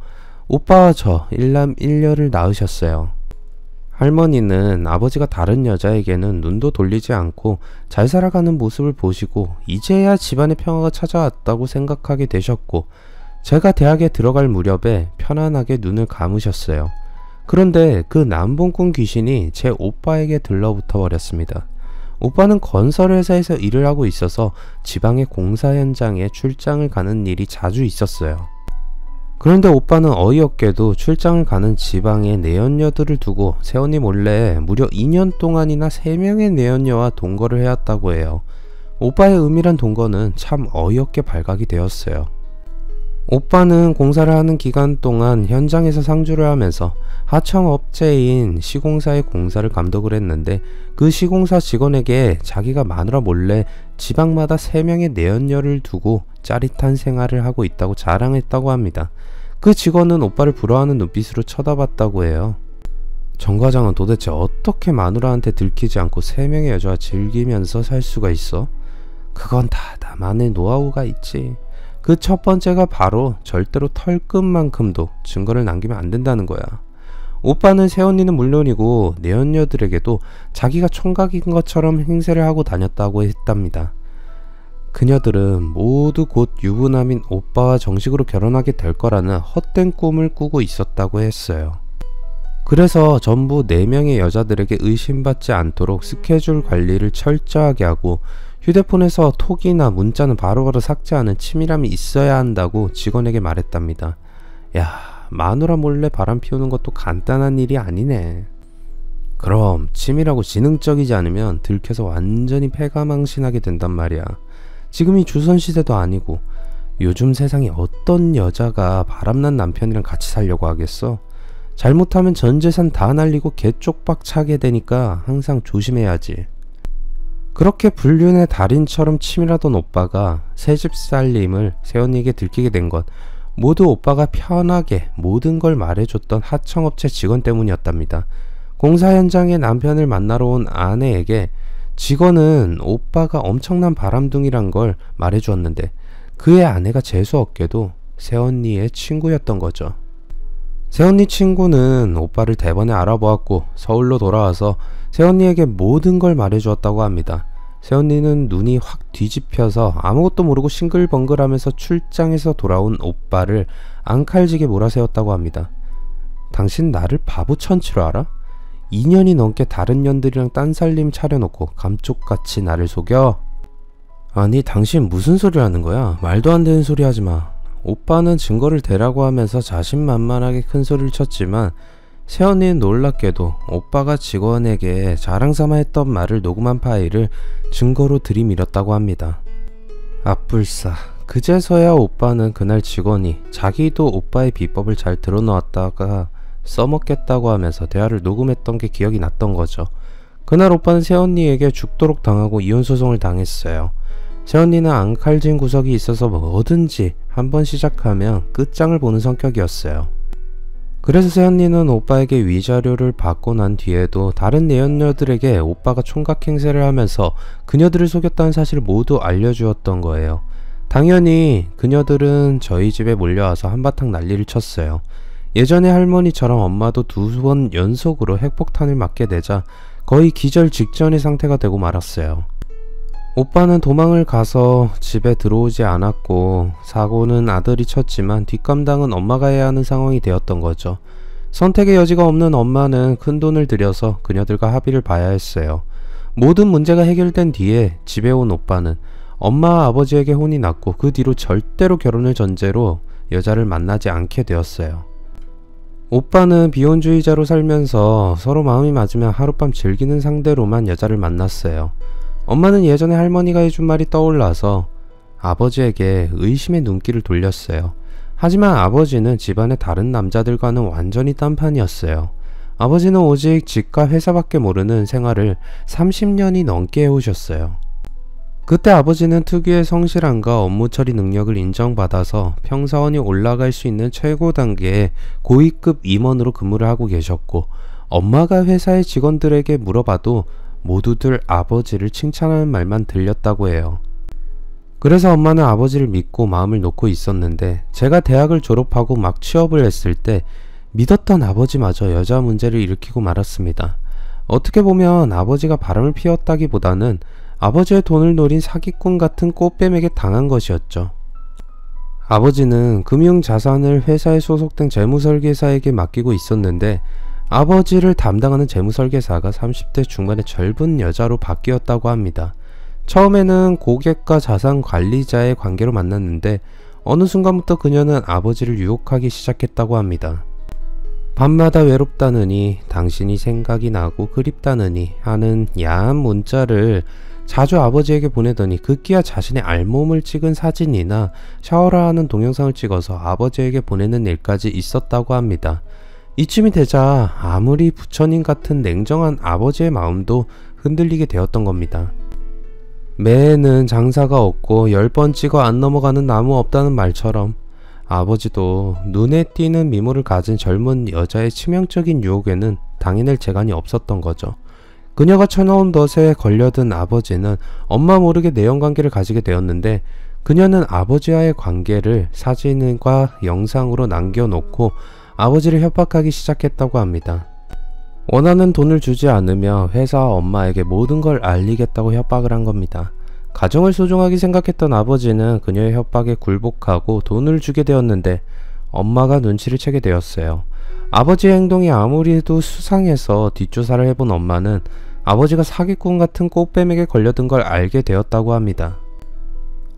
오빠와 저 일남 일녀를 낳으셨어요. 할머니는 아버지가 다른 여자에게는 눈도 돌리지 않고 잘 살아가는 모습을 보시고 이제야 집안의 평화가 찾아왔다고 생각하게 되셨고 제가 대학에 들어갈 무렵에 편안하게 눈을 감으셨어요. 그런데 그 남봉꾼 귀신이 제 오빠에게 들러붙어 버렸습니다. 오빠는 건설회사에서 일을 하고 있어서 지방의 공사 현장에 출장을 가는 일이 자주 있었어요. 그런데 오빠는 어이없게도 출장을 가는 지방의 내연녀들을 두고 새언니 몰래 무려 2년 동안이나 3명의 내연녀와 동거를 해왔다고 해요. 오빠의 은밀한 동거는 참 어이없게 발각이 되었어요. 오빠는 공사를 하는 기간 동안 현장에서 상주를 하면서 하청업체인 시공사의 공사를 감독을 했는데 그 시공사 직원에게 자기가 마누라 몰래 지방마다 3명의 내연녀를 두고 짜릿한 생활을 하고 있다고 자랑했다고 합니다. 그 직원은 오빠를 부러워하는 눈빛으로 쳐다봤다고 해요. 정 과장은 도대체 어떻게 마누라한테 들키지 않고 3명의 여자와 즐기면서 살 수가 있어? 그건 다 나만의 노하우가 있지. 그 첫 번째가 바로 절대로 털끝만큼도 증거를 남기면 안 된다는 거야. 오빠는 새언니는 물론이고 내연녀들에게도 자기가 총각인 것처럼 행세를 하고 다녔다고 했답니다. 그녀들은 모두 곧 유부남인 오빠와 정식으로 결혼하게 될 거라는 헛된 꿈을 꾸고 있었다고 했어요. 그래서 전부 4명의 여자들에게 의심받지 않도록 스케줄 관리를 철저하게 하고 휴대폰에서 톡이나 문자는 바로바로 삭제하는 치밀함이 있어야 한다고 직원에게 말했답니다. 야, 마누라 몰래 바람 피우는 것도 간단한 일이 아니네. 그럼 치밀하고 지능적이지 않으면 들켜서 완전히 패가망신하게 된단 말이야. 지금이 조선시대도 아니고 요즘 세상에 어떤 여자가 바람난 남편이랑 같이 살려고 하겠어? 잘못하면 전 재산 다 날리고 개쪽박 차게 되니까 항상 조심해야지. 그렇게 불륜의 달인처럼 치밀하던 오빠가 새집 살림을 새언니에게 들키게 된 것, 모두 오빠가 편하게 모든 걸 말해줬던 하청업체 직원 때문이었답니다. 공사 현장에 남편을 만나러 온 아내에게 직원은 오빠가 엄청난 바람둥이란 걸 말해주었는데 그의 아내가 재수없게도 새언니의 친구였던 거죠. 새언니 친구는 오빠를 대번에 알아보았고 서울로 돌아와서 새언니에게 모든 걸 말해주었다고 합니다. 새언니는 눈이 확 뒤집혀서 아무것도 모르고 싱글벙글하면서 출장에서 돌아온 오빠를 앙칼지게 몰아세웠다고 합니다. 당신 나를 바보 천치로 알아? 2년이 넘게 다른 년들이랑 딴살림 차려놓고 감쪽같이 나를 속여? 아니 당신 무슨 소리 하는 거야? 말도 안 되는 소리 하지마. 오빠는 증거를 대라고 하면서 자신만만하게 큰 소리를 쳤지만 새언니는 놀랍게도 오빠가 직원에게 자랑삼아 했던 말을 녹음한 파일을 증거로 들이밀었다고 합니다. 앞불싸. 그제서야 오빠는 그날 직원이 자기도 오빠의 비법을 잘 드러놓았다가 써먹겠다고 하면서 대화를 녹음했던 게 기억이 났던 거죠. 그날 오빠는 새언니에게 죽도록 당하고 이혼소송을 당했어요. 새언니는 앙칼진 구석이 있어서 뭐든지 한번 시작하면 끝장을 보는 성격이었어요. 그래서 새언니는 오빠에게 위자료를 받고 난 뒤에도 다른 내연녀들에게 오빠가 총각 행세를 하면서 그녀들을 속였다는 사실을 모두 알려주었던 거예요. 당연히 그녀들은 저희 집에 몰려와서 한바탕 난리를 쳤어요. 예전에 할머니처럼 엄마도 2번 연속으로 핵폭탄을 맞게 되자 거의 기절 직전의 상태가 되고 말았어요. 오빠는 도망을 가서 집에 들어오지 않았고 사고는 아들이 쳤지만 뒷감당은 엄마가 해야 하는 상황이 되었던 거죠. 선택의 여지가 없는 엄마는 큰돈을 들여서 그녀들과 합의를 봐야 했어요. 모든 문제가 해결된 뒤에 집에 온 오빠는 엄마와 아버지에게 혼이 났고 그 뒤로 절대로 결혼을 전제로 여자를 만나지 않게 되었어요. 오빠는 비혼주의자로 살면서 서로 마음이 맞으면 하룻밤 즐기는 상대로만 여자를 만났어요. 엄마는 예전에 할머니가 해준 말이 떠올라서 아버지에게 의심의 눈길을 돌렸어요. 하지만 아버지는 집안의 다른 남자들과는 완전히 딴판이었어요. 아버지는 오직 집과 회사밖에 모르는 생활을 30년이 넘게 해오셨어요. 그때 아버지는 특유의 성실함과 업무 처리 능력을 인정받아서 평사원이 올라갈 수 있는 최고 단계의 고위급 임원으로 근무를 하고 계셨고, 엄마가 회사의 직원들에게 물어봐도 모두들 아버지를 칭찬하는 말만 들렸다고 해요. 그래서 엄마는 아버지를 믿고 마음을 놓고 있었는데, 제가 대학을 졸업하고 막 취업을 했을 때 믿었던 아버지마저 여자 문제를 일으키고 말았습니다. 어떻게 보면 아버지가 바람을 피웠다기보다는 아버지의 돈을 노린 사기꾼 같은 꽃뱀에게 당한 것이었죠. 아버지는 금융자산을 회사에 소속된 재무설계사에게 맡기고 있었는데, 아버지를 담당하는 재무설계사가 30대 중반의 젊은 여자로 바뀌었다고 합니다. 처음에는 고객과 자산관리자의 관계로 만났는데 어느 순간부터 그녀는 아버지를 유혹하기 시작했다고 합니다. 밤마다 외롭다느니, 당신이 생각이 나고 그립다느니 하는 야한 문자를 자주 아버지에게 보내더니 급기야 자신의 알몸을 찍은 사진이나 샤워를 하는 동영상을 찍어서 아버지에게 보내는 일까지 있었다고 합니다. 이쯤이 되자 아무리 부처님 같은 냉정한 아버지의 마음도 흔들리게 되었던 겁니다. 매해는 장사가 없고 10번 찍어 안 넘어가는 나무 없다는 말처럼 아버지도 눈에 띄는 미모를 가진 젊은 여자의 치명적인 유혹에는 당해낼 재간이 없었던 거죠. 그녀가 쳐놓은 덫에 걸려든 아버지는 엄마 모르게 내연관계를 가지게 되었는데, 그녀는 아버지와의 관계를 사진과 영상으로 남겨놓고 아버지를 협박하기 시작했다고 합니다. 원하는 돈을 주지 않으며 회사와 엄마에게 모든 걸 알리겠다고 협박을 한 겁니다. 가정을 소중하게 생각했던 아버지는 그녀의 협박에 굴복하고 돈을 주게 되었는데 엄마가 눈치를 채게 되었어요. 아버지의 행동이 아무리도 수상해서 뒷조사를 해본 엄마는 아버지가 사기꾼 같은 꽃뱀에게 걸려든 걸 알게 되었다고 합니다.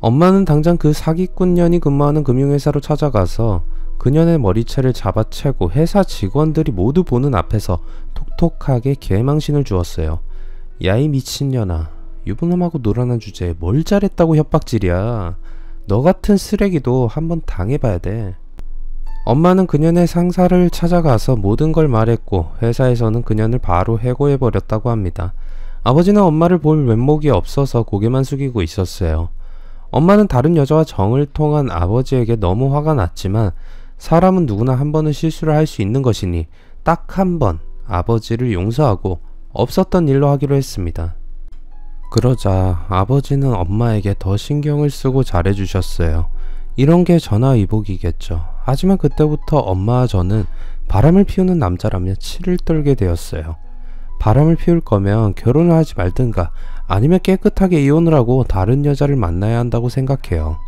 엄마는 당장 그 사기꾼년이 근무하는 금융회사로 찾아가서 그년의 머리채를 잡아채고 회사 직원들이 모두 보는 앞에서 톡톡하게 개망신을 주었어요. 야이 미친년아, 유부남하고 놀아난 주제에 뭘 잘했다고 협박질이야. 너 같은 쓰레기도 한번 당해봐야 돼. 엄마는 그년의 상사를 찾아가서 모든 걸 말했고 회사에서는 그년을 바로 해고해버렸다고 합니다. 아버지는 엄마를 볼 면목이 없어서 고개만 숙이고 있었어요. 엄마는 다른 여자와 정을 통한 아버지에게 너무 화가 났지만 사람은 누구나 한 번은 실수를 할 수 있는 것이니 딱 한 번 아버지를 용서하고 없었던 일로 하기로 했습니다. 그러자 아버지는 엄마에게 더 신경을 쓰고 잘해주셨어요. 이런 게 전화위복이겠죠. 하지만 그때부터 엄마와 저는 바람을 피우는 남자라며 치를 떨게 되었어요. 바람을 피울 거면 결혼을 하지 말든가 아니면 깨끗하게 이혼을 하고 다른 여자를 만나야 한다고 생각해요.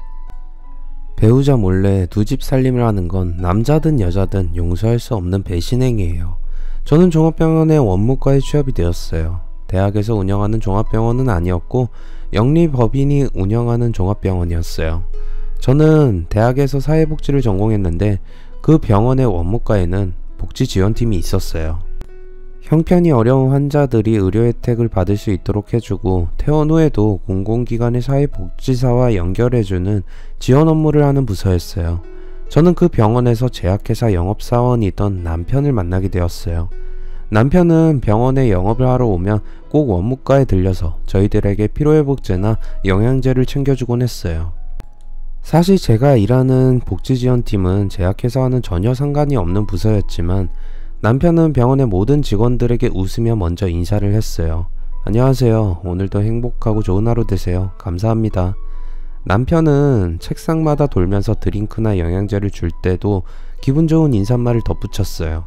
배우자 몰래 두 집 살림을 하는 건 남자든 여자든 용서할 수 없는 배신행위예요. 저는 종합병원의 원무과에 취업이 되었어요. 대학에서 운영하는 종합병원은 아니었고 영리법인이 운영하는 종합병원이었어요. 저는 대학에서 사회복지를 전공했는데 그 병원의 원무과에는 복지지원팀이 있었어요. 형편이 어려운 환자들이 의료 혜택을 받을 수 있도록 해주고 퇴원 후에도 공공기관의 사회복지사와 연결해주는 지원 업무를 하는 부서였어요. 저는 그 병원에서 제약회사 영업사원이던 남편을 만나게 되었어요. 남편은 병원에 영업을 하러 오면 꼭 원무과에 들려서 저희들에게 피로회복제나 영양제를 챙겨주곤 했어요. 사실 제가 일하는 복지지원팀은 제약회사와는 전혀 상관이 없는 부서였지만 남편은 병원의 모든 직원들에게 웃으며 먼저 인사를 했어요. 안녕하세요. 오늘도 행복하고 좋은 하루 되세요. 감사합니다. 남편은 책상마다 돌면서 드링크나 영양제를 줄 때도 기분 좋은 인사말을 덧붙였어요.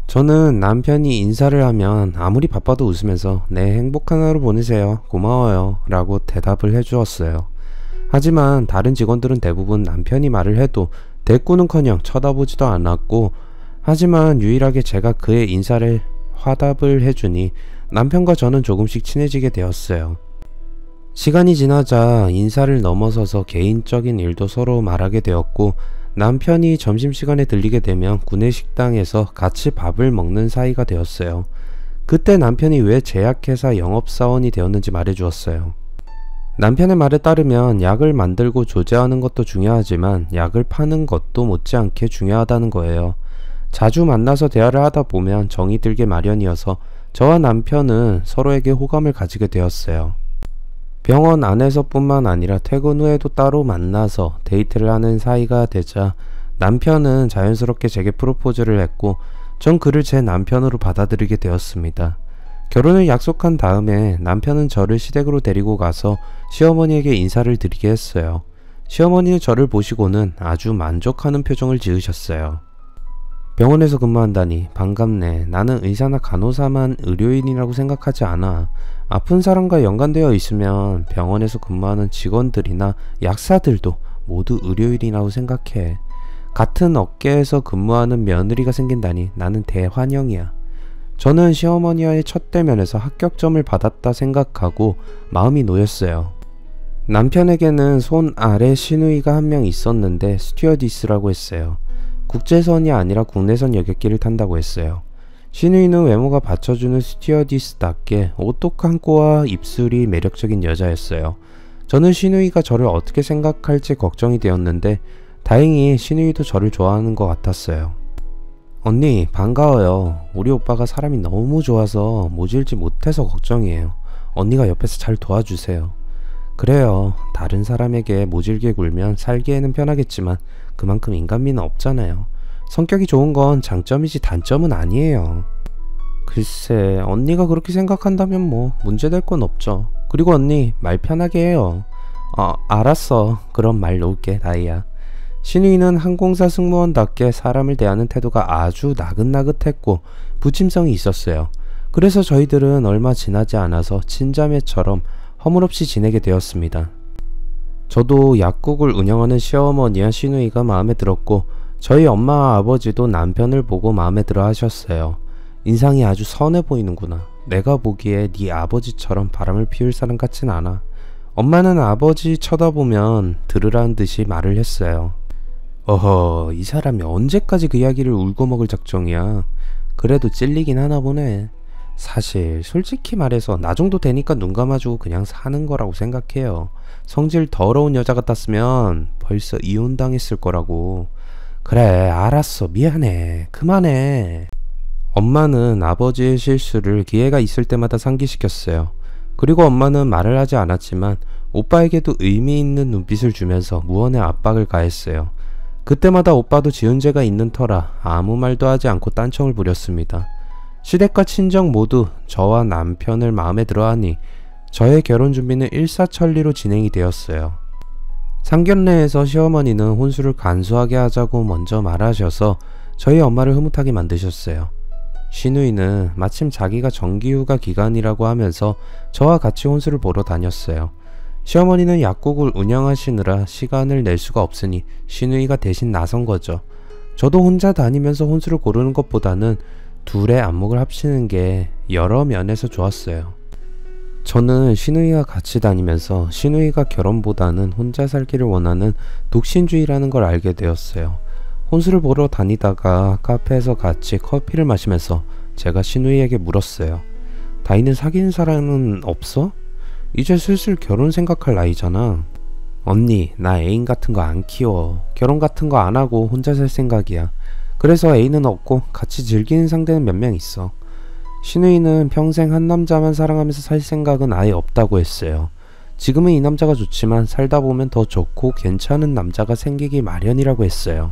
저는 남편이 인사를 하면 아무리 바빠도 웃으면서 네, 행복한 하루 보내세요. 고마워요. 라고 대답을 해주었어요. 하지만 다른 직원들은 대부분 남편이 말을 해도 대꾸는커녕 쳐다보지도 않았고 하지만 유일하게 제가 그의 인사를 화답을 해주니 남편과 저는 조금씩 친해지게 되었어요. 시간이 지나자 인사를 넘어서서 개인적인 일도 서로 말하게 되었고 남편이 점심시간에 들리게 되면 구내식당에서 같이 밥을 먹는 사이가 되었어요. 그때 남편이 왜 제약회사 영업사원이 되었는지 말해주었어요. 남편의 말에 따르면 약을 만들고 조제하는 것도 중요하지만 약을 파는 것도 못지않게 중요하다는 거예요. 자주 만나서 대화를 하다 보면 정이 들게 마련이어서 저와 남편은 서로에게 호감을 가지게 되었어요. 병원 안에서뿐만 아니라 퇴근 후에도 따로 만나서 데이트를 하는 사이가 되자 남편은 자연스럽게 제게 프로포즈를 했고 전 그를 제 남편으로 받아들이게 되었습니다. 결혼을 약속한 다음에 남편은 저를 시댁으로 데리고 가서 시어머니에게 인사를 드리게 했어요. 시어머니는 저를 보시고는 아주 만족하는 표정을 지으셨어요. 병원에서 근무한다니 반갑네. 나는 의사나 간호사만 의료인이라고 생각하지 않아. 아픈 사람과 연관되어 있으면 병원에서 근무하는 직원들이나 약사들도 모두 의료인이라고 생각해. 같은 업계에서 근무하는 며느리가 생긴다니 나는 대환영이야. 저는 시어머니와의 첫 대면에서 합격점을 받았다 생각하고 마음이 놓였어요. 남편에게는 손 아래 시누이가 한 명 있었는데 스튜어디스라고 했어요. 국제선이 아니라 국내선 여객기를 탄다고 했어요. 시누이는 외모가 받쳐주는 스튜어디스답게 오똑한 코와 입술이 매력적인 여자였어요. 저는 시누이가 저를 어떻게 생각할지 걱정이 되었는데 다행히 시누이도 저를 좋아하는 것 같았어요. 언니 반가워요. 우리 오빠가 사람이 너무 좋아서 모질지 못해서 걱정이에요. 언니가 옆에서 잘 도와주세요. 그래요. 다른 사람에게 모질게 굴면 살기에는 편하겠지만 그만큼 인간미는 없잖아요. 성격이 좋은 건 장점이지 단점은 아니에요. 글쎄 언니가 그렇게 생각한다면 뭐 문제될 건 없죠. 그리고 언니 말 편하게 해요. 알았어. 그럼 말 놓을게 다이야. 신우이는 항공사 승무원답게 사람을 대하는 태도가 아주 나긋나긋했고 부침성이 있었어요. 그래서 저희들은 얼마 지나지 않아서 친자매처럼 허물없이 지내게 되었습니다. 저도 약국을 운영하는 시어머니와 시누이가 마음에 들었고 저희 엄마와 아버지도 남편을 보고 마음에 들어 하셨어요. 인상이 아주 선해 보이는구나. 내가 보기에 네 아버지처럼 바람을 피울 사람 같진 않아. 엄마는 아버지 쳐다보면 들으라는 듯이 말을 했어요. 어허, 이 사람이 언제까지 그 이야기를 울고 먹을 작정이야. 그래도 찔리긴 하나 보네. 사실 솔직히 말해서 나 정도 되니까 눈 감아주고 그냥 사는 거라고 생각해요. 성질 더러운 여자 같았으면 벌써 이혼당했을 거라고. 그래, 알았어. 미안해. 그만해. 엄마는 아버지의 실수를 기회가 있을 때마다 상기시켰어요. 그리고 엄마는 말을 하지 않았지만 오빠에게도 의미 있는 눈빛을 주면서 무언의 압박을 가했어요. 그때마다 오빠도 지은 죄가 있는 터라 아무 말도 하지 않고 딴청을 부렸습니다. 시댁과 친정 모두 저와 남편을 마음에 들어하니 저의 결혼 준비는 일사천리로 진행이 되었어요. 상견례에서 시어머니는 혼수를 간소하게 하자고 먼저 말하셔서 저희 엄마를 흐뭇하게 만드셨어요. 시누이는 마침 자기가 정기휴가 기간이라고 하면서 저와 같이 혼수를 보러 다녔어요. 시어머니는 약국을 운영하시느라 시간을 낼 수가 없으니 시누이가 대신 나선 거죠. 저도 혼자 다니면서 혼수를 고르는 것보다는 둘의 안목을 합치는 게 여러 면에서 좋았어요. 저는 시누이와 같이 다니면서 시누이가 결혼보다는 혼자 살기를 원하는 독신주의라는 걸 알게 되었어요. 혼수를 보러 다니다가 카페에서 같이 커피를 마시면서 제가 시누이에게 물었어요. 다이는 사귀는 사람은 없어? 이제 슬슬 결혼 생각할 나이잖아. 언니, 나 애인 같은 거 안 키워. 결혼 같은 거 안 하고 혼자 살 생각이야. 그래서 애인은 없고 같이 즐기는 상대는 몇 명 있어. 시누이는 평생 한 남자만 사랑하면서 살 생각은 아예 없다고 했어요. 지금은 이 남자가 좋지만 살다 보면 더 좋고 괜찮은 남자가 생기기 마련이라고 했어요.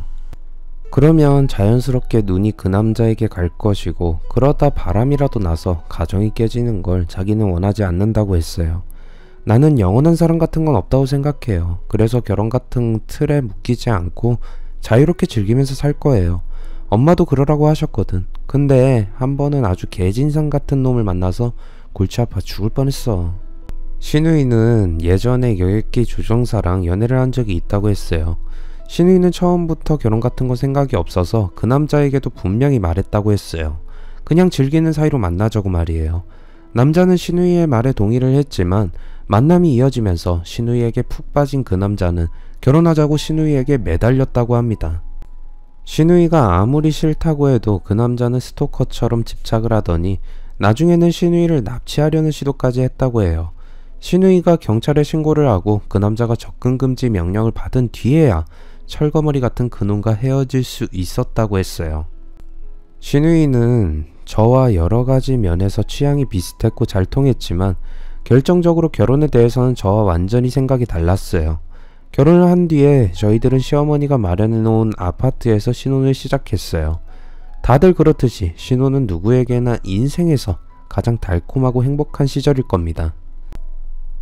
그러면 자연스럽게 눈이 그 남자에게 갈 것이고 그러다 바람이라도 나서 가정이 깨지는 걸 자기는 원하지 않는다고 했어요. 나는 영원한 사랑 같은 건 없다고 생각해요. 그래서 결혼 같은 틀에 묶이지 않고 자유롭게 즐기면서 살 거예요. 엄마도 그러라고 하셨거든. 근데 한 번은 아주 개진상 같은 놈을 만나서 골치 아파 죽을 뻔했어. 시누이는 예전에 여객기 조종사랑 연애를 한 적이 있다고 했어요. 시누이는 처음부터 결혼 같은 거 생각이 없어서 그 남자에게도 분명히 말했다고 했어요. 그냥 즐기는 사이로 만나자고 말이에요. 남자는 시누이의 말에 동의를 했지만 만남이 이어지면서 시누이에게 푹 빠진 그 남자는 결혼하자고 시누이에게 매달렸다고 합니다. 시누이가 아무리 싫다고 해도 그 남자는 스토커처럼 집착을 하더니 나중에는 시누이를 납치하려는 시도까지 했다고 해요. 시누이가 경찰에 신고를 하고 그 남자가 접근 금지 명령을 받은 뒤에야 철거머리 같은 그놈과 헤어질 수 있었다고 했어요. 시누이는 저와 여러 가지 면에서 취향이 비슷했고 잘 통했지만 결정적으로 결혼에 대해서는 저와 완전히 생각이 달랐어요. 결혼을 한 뒤에 저희들은 시어머니가 마련해 놓은 아파트에서 신혼을 시작했어요. 다들 그렇듯이 신혼은 누구에게나 인생에서 가장 달콤하고 행복한 시절일 겁니다.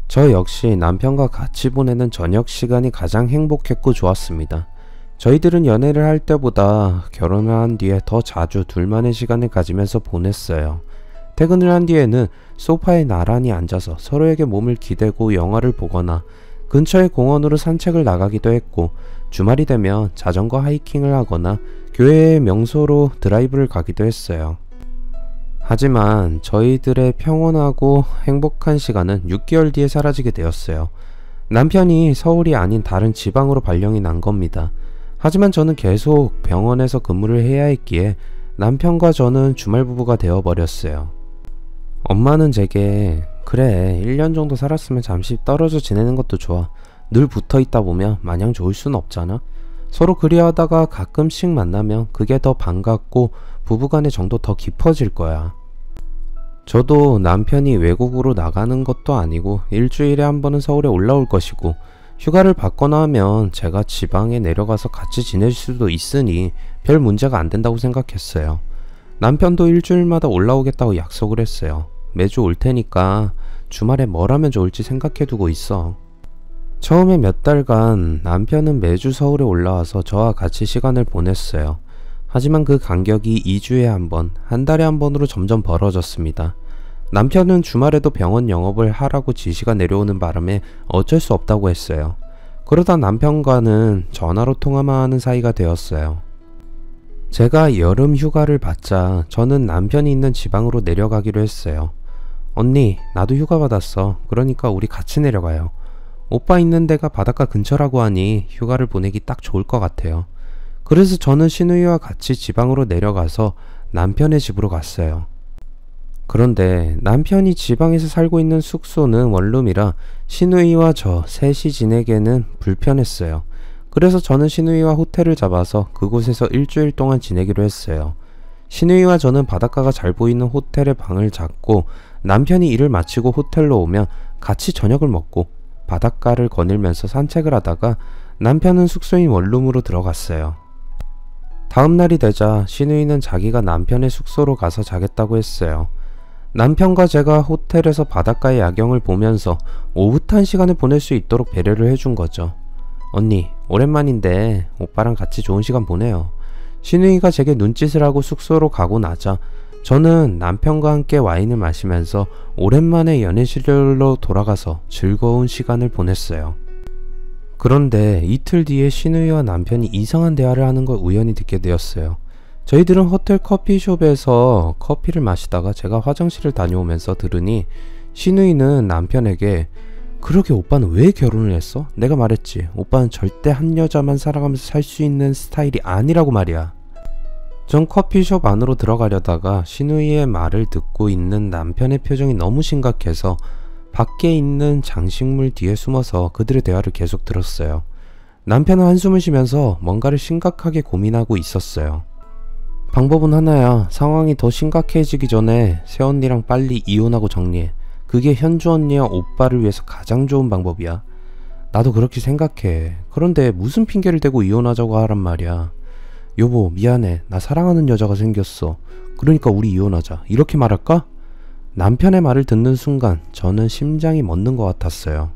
저 역시 남편과 같이 보내는 저녁 시간이 가장 행복했고 좋았습니다. 저희들은 연애를 할 때보다 결혼을 한 뒤에 더 자주 둘만의 시간을 가지면서 보냈어요. 퇴근을 한 뒤에는 소파에 나란히 앉아서 서로에게 몸을 기대고 영화를 보거나 근처의 공원으로 산책을 나가기도 했고 주말이 되면 자전거 하이킹을 하거나 교회의 명소로 드라이브를 가기도 했어요. 하지만 저희들의 평온하고 행복한 시간은 6개월 뒤에 사라지게 되었어요. 남편이 서울이 아닌 다른 지방으로 발령이 난 겁니다. 하지만 저는 계속 병원에서 근무를 해야 했기에 남편과 저는 주말 부부가 되어버렸어요. 엄마는 제게 그래 1년 정도 살았으면 잠시 떨어져 지내는 것도 좋아. 늘 붙어있다 보면 마냥 좋을 순 없잖아. 서로 그리하다가 가끔씩 만나면 그게 더 반갑고 부부간의 정도 더 깊어질 거야. 저도 남편이 외국으로 나가는 것도 아니고 일주일에 한 번은 서울에 올라올 것이고 휴가를 받거나 하면 제가 지방에 내려가서 같이 지낼 수도 있으니 별 문제가 안 된다고 생각했어요. 남편도 일주일마다 올라오겠다고 약속을 했어요. 매주 올 테니까 주말에 뭘 하면 좋을지 생각해 두고 있어. 처음에 몇 달간 남편은 매주 서울에 올라와서 저와 같이 시간을 보냈어요. 하지만 그 간격이 2주에 한 번, 한 달에 한 번으로 점점 벌어졌습니다. 남편은 주말에도 병원 영업을 하라고 지시가 내려오는 바람에 어쩔 수 없다고 했어요. 그러다 남편과는 전화로 통화만 하는 사이가 되었어요. 제가 여름 휴가를 받자 저는 남편이 있는 지방으로 내려가기로 했어요. 언니, 나도 휴가 받았어. 그러니까 우리 같이 내려가요. 오빠 있는 데가 바닷가 근처라고 하니 휴가를 보내기 딱 좋을 것 같아요. 그래서 저는 신우이와 같이 지방으로 내려가서 남편의 집으로 갔어요. 그런데 남편이 지방에서 살고 있는 숙소는 원룸이라 신우이와 저 셋이 지내기에는 불편했어요. 그래서 저는 신우이와 호텔을 잡아서 그곳에서 일주일 동안 지내기로 했어요. 신우이와 저는 바닷가가 잘 보이는 호텔에 방을 잡고 남편이 일을 마치고 호텔로 오면 같이 저녁을 먹고 바닷가를 거닐면서 산책을 하다가 남편은 숙소인 원룸으로 들어갔어요. 다음 날이 되자 신우이는 자기가 남편의 숙소로 가서 자겠다고 했어요. 남편과 제가 호텔에서 바닷가의 야경을 보면서 오붓한 시간을 보낼 수 있도록 배려를 해준 거죠. 언니, 오랜만인데 오빠랑 같이 좋은 시간 보내요. 신우이가 제게 눈짓을 하고 숙소로 가고 나자 저는 남편과 함께 와인을 마시면서 오랜만에 연애 시절로 돌아가서 즐거운 시간을 보냈어요. 그런데 이틀 뒤에 신우이와 남편이 이상한 대화를 하는 걸 우연히 듣게 되었어요. 저희들은 호텔 커피숍에서 커피를 마시다가 제가 화장실을 다녀오면서 들으니 신우이는 남편에게 그러게 오빠는 왜 결혼을 했어? 내가 말했지. 오빠는 절대 한 여자만 살아가면서 살 수 있는 스타일이 아니라고 말이야. 전 커피숍 안으로 들어가려다가 신우이의 말을 듣고 있는 남편의 표정이 너무 심각해서 밖에 있는 장식물 뒤에 숨어서 그들의 대화를 계속 들었어요. 남편은 한숨을 쉬면서 뭔가를 심각하게 고민하고 있었어요. 방법은 하나야. 상황이 더 심각해지기 전에 새언니랑 빨리 이혼하고 정리해. 그게 현주 언니와 오빠를 위해서 가장 좋은 방법이야. 나도 그렇게 생각해. 그런데 무슨 핑계를 대고 이혼하자고 하란 말이야. 여보, 미안해. 나 사랑하는 여자가 생겼어. 그러니까 우리 이혼하자. 이렇게 말할까? 남편의 말을 듣는 순간 저는 심장이 멎는 것 같았어요.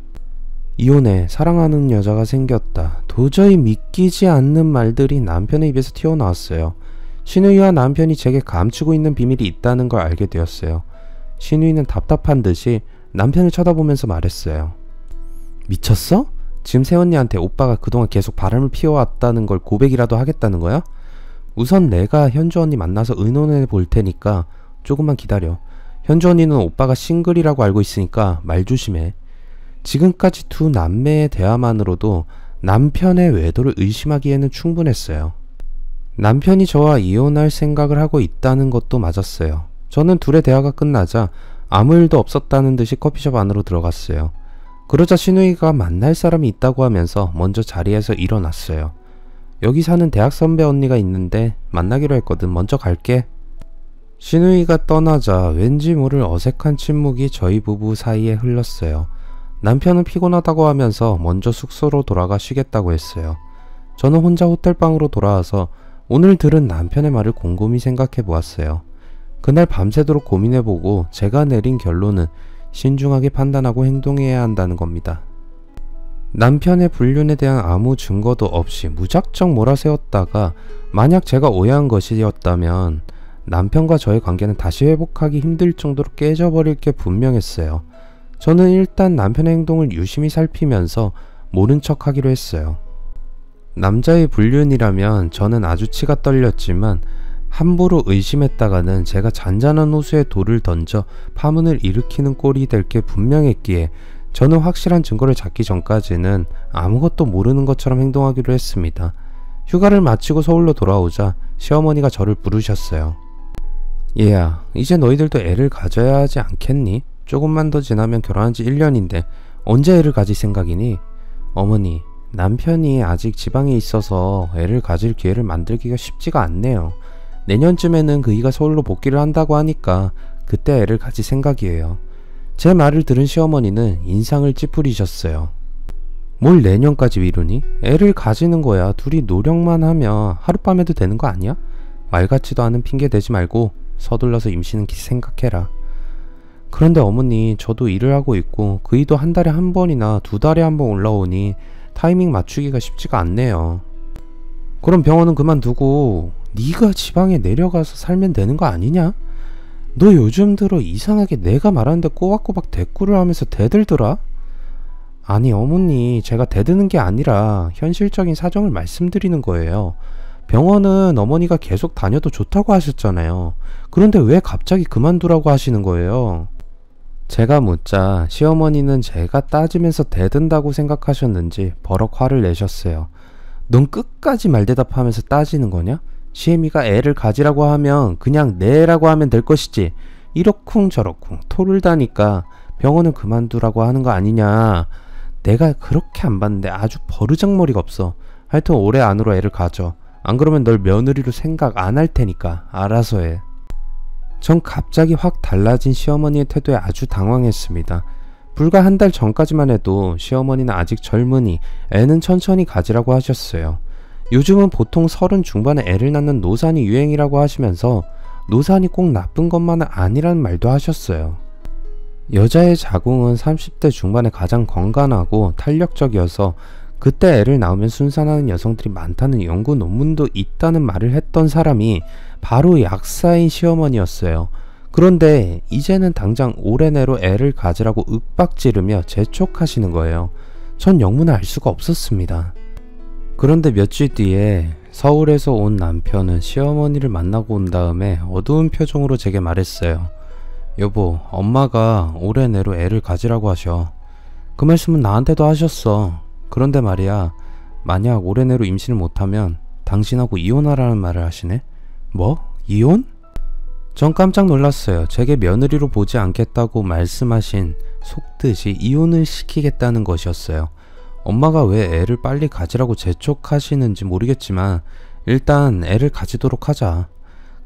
이혼해. 사랑하는 여자가 생겼다. 도저히 믿기지 않는 말들이 남편의 입에서 튀어나왔어요. 신우이와 남편이 제게 감추고 있는 비밀이 있다는 걸 알게 되었어요. 신우이는 답답한 듯이 남편을 쳐다보면서 말했어요. 미쳤어? 지금 새언니한테 오빠가 그동안 계속 바람을 피워왔다는 걸 고백이라도 하겠다는 거야? 우선 내가 현주 언니 만나서 의논해 볼 테니까 조금만 기다려. 현주 언니는 오빠가 싱글이라고 알고 있으니까 말 조심해. 지금까지 두 남매의 대화만으로도 남편의 외도를 의심하기에는 충분했어요. 남편이 저와 이혼할 생각을 하고 있다는 것도 맞았어요. 저는 둘의 대화가 끝나자 아무 일도 없었다는 듯이 커피숍 안으로 들어갔어요. 그러자 신우이가 만날 사람이 있다고 하면서 먼저 자리에서 일어났어요. 여기 사는 대학 선배 언니가 있는데 만나기로 했거든. 먼저 갈게. 신우이가 떠나자 왠지 모를 어색한 침묵이 저희 부부 사이에 흘렀어요. 남편은 피곤하다고 하면서 먼저 숙소로 돌아가 쉬겠다고 했어요. 저는 혼자 호텔방으로 돌아와서 오늘 들은 남편의 말을 곰곰이 생각해 보았어요. 그날 밤새도록 고민해보고 제가 내린 결론은 신중하게 판단하고 행동해야 한다는 겁니다. 남편의 불륜에 대한 아무 증거도 없이 무작정 몰아세웠다가 만약 제가 오해한 것이었다면 남편과 저의 관계는 다시 회복하기 힘들 정도로 깨져버릴 게 분명했어요. 저는 일단 남편의 행동을 유심히 살피면서 모른 척 하기로 했어요. 남자의 불륜이라면 저는 아주 치가 떨렸지만 함부로 의심했다가는 제가 잔잔한 호수에 돌을 던져 파문을 일으키는 꼴이 될 게 분명했기에 저는 확실한 증거를 찾기 전까지는 아무것도 모르는 것처럼 행동하기로 했습니다. 휴가를 마치고 서울로 돌아오자 시어머니가 저를 부르셨어요. 얘야, 이제 너희들도 애를 가져야 하지 않겠니? 조금만 더 지나면 결혼한 지 1년인데 언제 애를 가질 생각이니? 어머니, 남편이 아직 지방에 있어서 애를 가질 기회를 만들기가 쉽지가 않네요. 내년쯤에는 그이가 서울로 복귀를 한다고 하니까 그때 애를 가질 생각이에요. 제 말을 들은 시어머니는 인상을 찌푸리셨어요. 뭘 내년까지 미루니? 애를 가지는 거야. 둘이 노력만 하면 하룻밤에도 되는 거 아니야? 말 같지도 않은 핑계 대지 말고 서둘러서 임신은 생각해라. 그런데 어머니, 저도 일을 하고 있고 그이도 한 달에 한 번이나 두 달에 한 번 올라오니 타이밍 맞추기가 쉽지가 않네요. 그럼 병원은 그만두고 네가 지방에 내려가서 살면 되는 거 아니냐? 너 요즘 들어 이상하게 내가 말하는데 꼬박꼬박 대꾸를 하면서 대들더라? 아니 어머니, 제가 대드는 게 아니라 현실적인 사정을 말씀드리는 거예요. 병원은 어머니가 계속 다녀도 좋다고 하셨잖아요. 그런데 왜 갑자기 그만두라고 하시는 거예요? 제가 묻자 시어머니는 제가 따지면서 대든다고 생각하셨는지 버럭 화를 내셨어요. 넌 끝까지 말대답하면서 따지는 거냐? 시애미가 애를 가지라고 하면 그냥 내라고 하면 될 것이지. 이러쿵 저러쿵 토를 다니까 병원은 그만두라고 하는 거 아니냐. 내가 그렇게 안 봤는데 아주 버르장머리가 없어. 하여튼 올해 안으로 애를 가져. 안 그러면 널 며느리로 생각 안 할 테니까 알아서 해. 전 갑자기 확 달라진 시어머니의 태도에 아주 당황했습니다. 불과 한 달 전까지만 해도 시어머니는 아직 젊으니 애는 천천히 가지라고 하셨어요. 요즘은 보통 30 중반에 애를 낳는 노산이 유행이라고 하시면서 노산이 꼭 나쁜 것만은 아니라는 말도 하셨어요. 여자의 자궁은 30대 중반에 가장 건강하고 탄력적이어서 그때 애를 낳으면 순산하는 여성들이 많다는 연구 논문도 있다는 말을 했던 사람이 바로 약사인 시어머니였어요. 그런데 이제는 당장 올해 내로 애를 가지라고 윽박지르며 재촉하시는 거예요. 전 영문을 알 수가 없었습니다. 그런데 몇 주 뒤에 서울에서 온 남편은 시어머니를 만나고 온 다음에 어두운 표정으로 제게 말했어요. 여보, 엄마가 올해 내로 애를 가지라고 하셔. 그 말씀은 나한테도 하셨어. 그런데 말이야, 만약 올해 내로 임신을 못하면 당신하고 이혼하라는 말을 하시네? 뭐? 이혼? 전 깜짝 놀랐어요. 제게 며느리로 보지 않겠다고 말씀하신 속뜻이 이혼을 시키겠다는 것이었어요. 엄마가 왜 애를 빨리 가지라고 재촉하시는지 모르겠지만 일단 애를 가지도록 하자.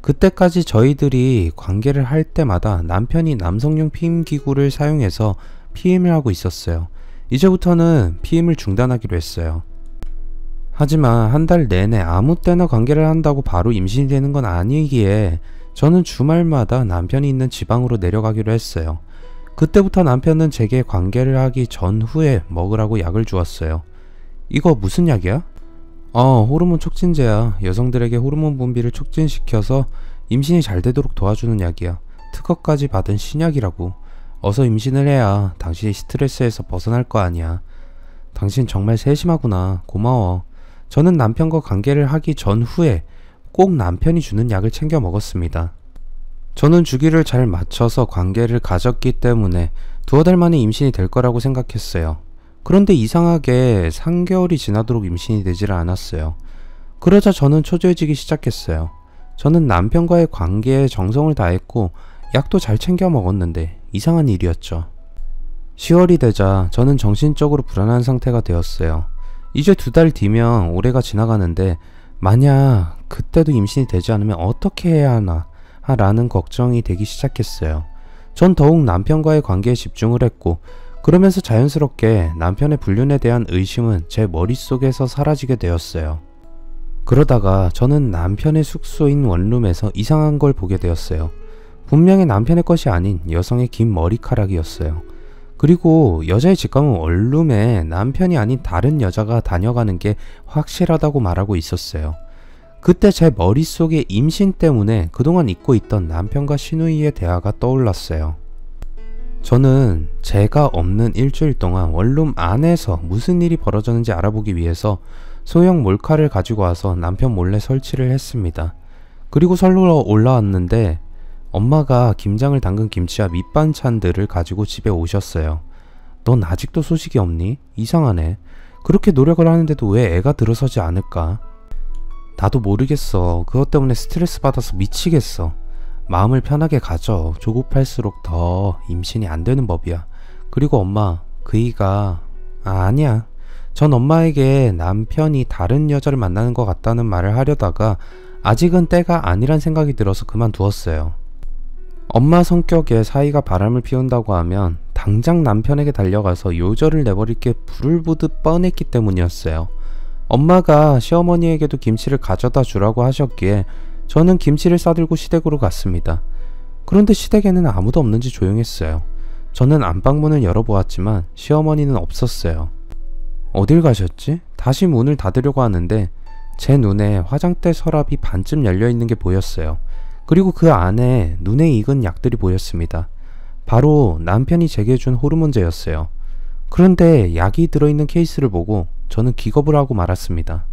그때까지 저희들이 관계를 할 때마다 남편이 남성용 피임기구를 사용해서 피임을 하고 있었어요. 이제부터는 피임을 중단하기로 했어요. 하지만 한 달 내내 아무 때나 관계를 한다고 바로 임신이 되는 건 아니기에 저는 주말마다 남편이 있는 지방으로 내려가기로 했어요. 그때부터 남편은 제게 관계를 하기 전후에 먹으라고 약을 주었어요. 이거 무슨 약이야? 호르몬 촉진제야. 여성들에게 호르몬 분비를 촉진시켜서 임신이 잘 되도록 도와주는 약이야. 특허까지 받은 신약이라고. 어서 임신을 해야 당신이 스트레스에서 벗어날 거 아니야. 당신 정말 세심하구나. 고마워. 저는 남편과 관계를 하기 전후에 꼭 남편이 주는 약을 챙겨 먹었습니다. 저는 주기를 잘 맞춰서 관계를 가졌기 때문에 두어 달 만에 임신이 될 거라고 생각했어요. 그런데 이상하게 3개월이 지나도록 임신이 되질 않았어요. 그러자 저는 초조해지기 시작했어요. 저는 남편과의 관계에 정성을 다했고 약도 잘 챙겨 먹었는데 이상한 일이었죠. 10월이 되자 저는 정신적으로 불안한 상태가 되었어요. 이제 2달 뒤면 올해가 지나가는데 만약 그때도 임신이 되지 않으면 어떻게 해야 하나 라는 걱정이 되기 시작했어요. 전 더욱 남편과의 관계에 집중을 했고 그러면서 자연스럽게 남편의 불륜에 대한 의심은 제 머릿속에서 사라지게 되었어요. 그러다가 저는 남편의 숙소인 원룸에서 이상한 걸 보게 되었어요. 분명히 남편의 것이 아닌 여성의 긴 머리카락이었어요. 그리고 여자의 직감은 원룸에 남편이 아닌 다른 여자가 다녀가는 게 확실하다고 말하고 있었어요. 그때 제 머릿속에 임신 때문에 그동안 잊고 있던 남편과 시누이의 대화가 떠올랐어요. 저는 제가 없는 일주일 동안 원룸 안에서 무슨 일이 벌어졌는지 알아보기 위해서 소형 몰카를 가지고 와서 남편 몰래 설치를 했습니다. 그리고 설로 올라왔는데 엄마가 김장을 담근 김치와 밑반찬들을 가지고 집에 오셨어요. 넌 아직도 소식이 없니? 이상하네. 그렇게 노력을 하는데도 왜 애가 들어서지 않을까? 나도 모르겠어. 그것 때문에 스트레스 받아서 미치겠어. 마음을 편하게 가져. 조급할수록 더 임신이 안 되는 법이야. 그리고 엄마, 그이가... 아니야. 전 엄마에게 남편이 다른 여자를 만나는 것 같다는 말을 하려다가 아직은 때가 아니란 생각이 들어서 그만두었어요. 엄마 성격에 사이가 바람을 피운다고 하면 당장 남편에게 달려가서 요절을 내버릴 게 불을 보듯 뻔했기 때문이었어요. 엄마가 시어머니에게도 김치를 가져다 주라고 하셨기에 저는 김치를 싸들고 시댁으로 갔습니다. 그런데 시댁에는 아무도 없는지 조용했어요. 저는 안방문을 열어보았지만 시어머니는 없었어요. 어딜 가셨지? 다시 문을 닫으려고 하는데 제 눈에 화장대 서랍이 반쯤 열려있는 게 보였어요. 그리고 그 안에 눈에 익은 약들이 보였습니다. 바로 남편이 제게 준 호르몬제였어요. 그런데 약이 들어있는 케이스를 보고 저는 기겁을 하고 말았습니다.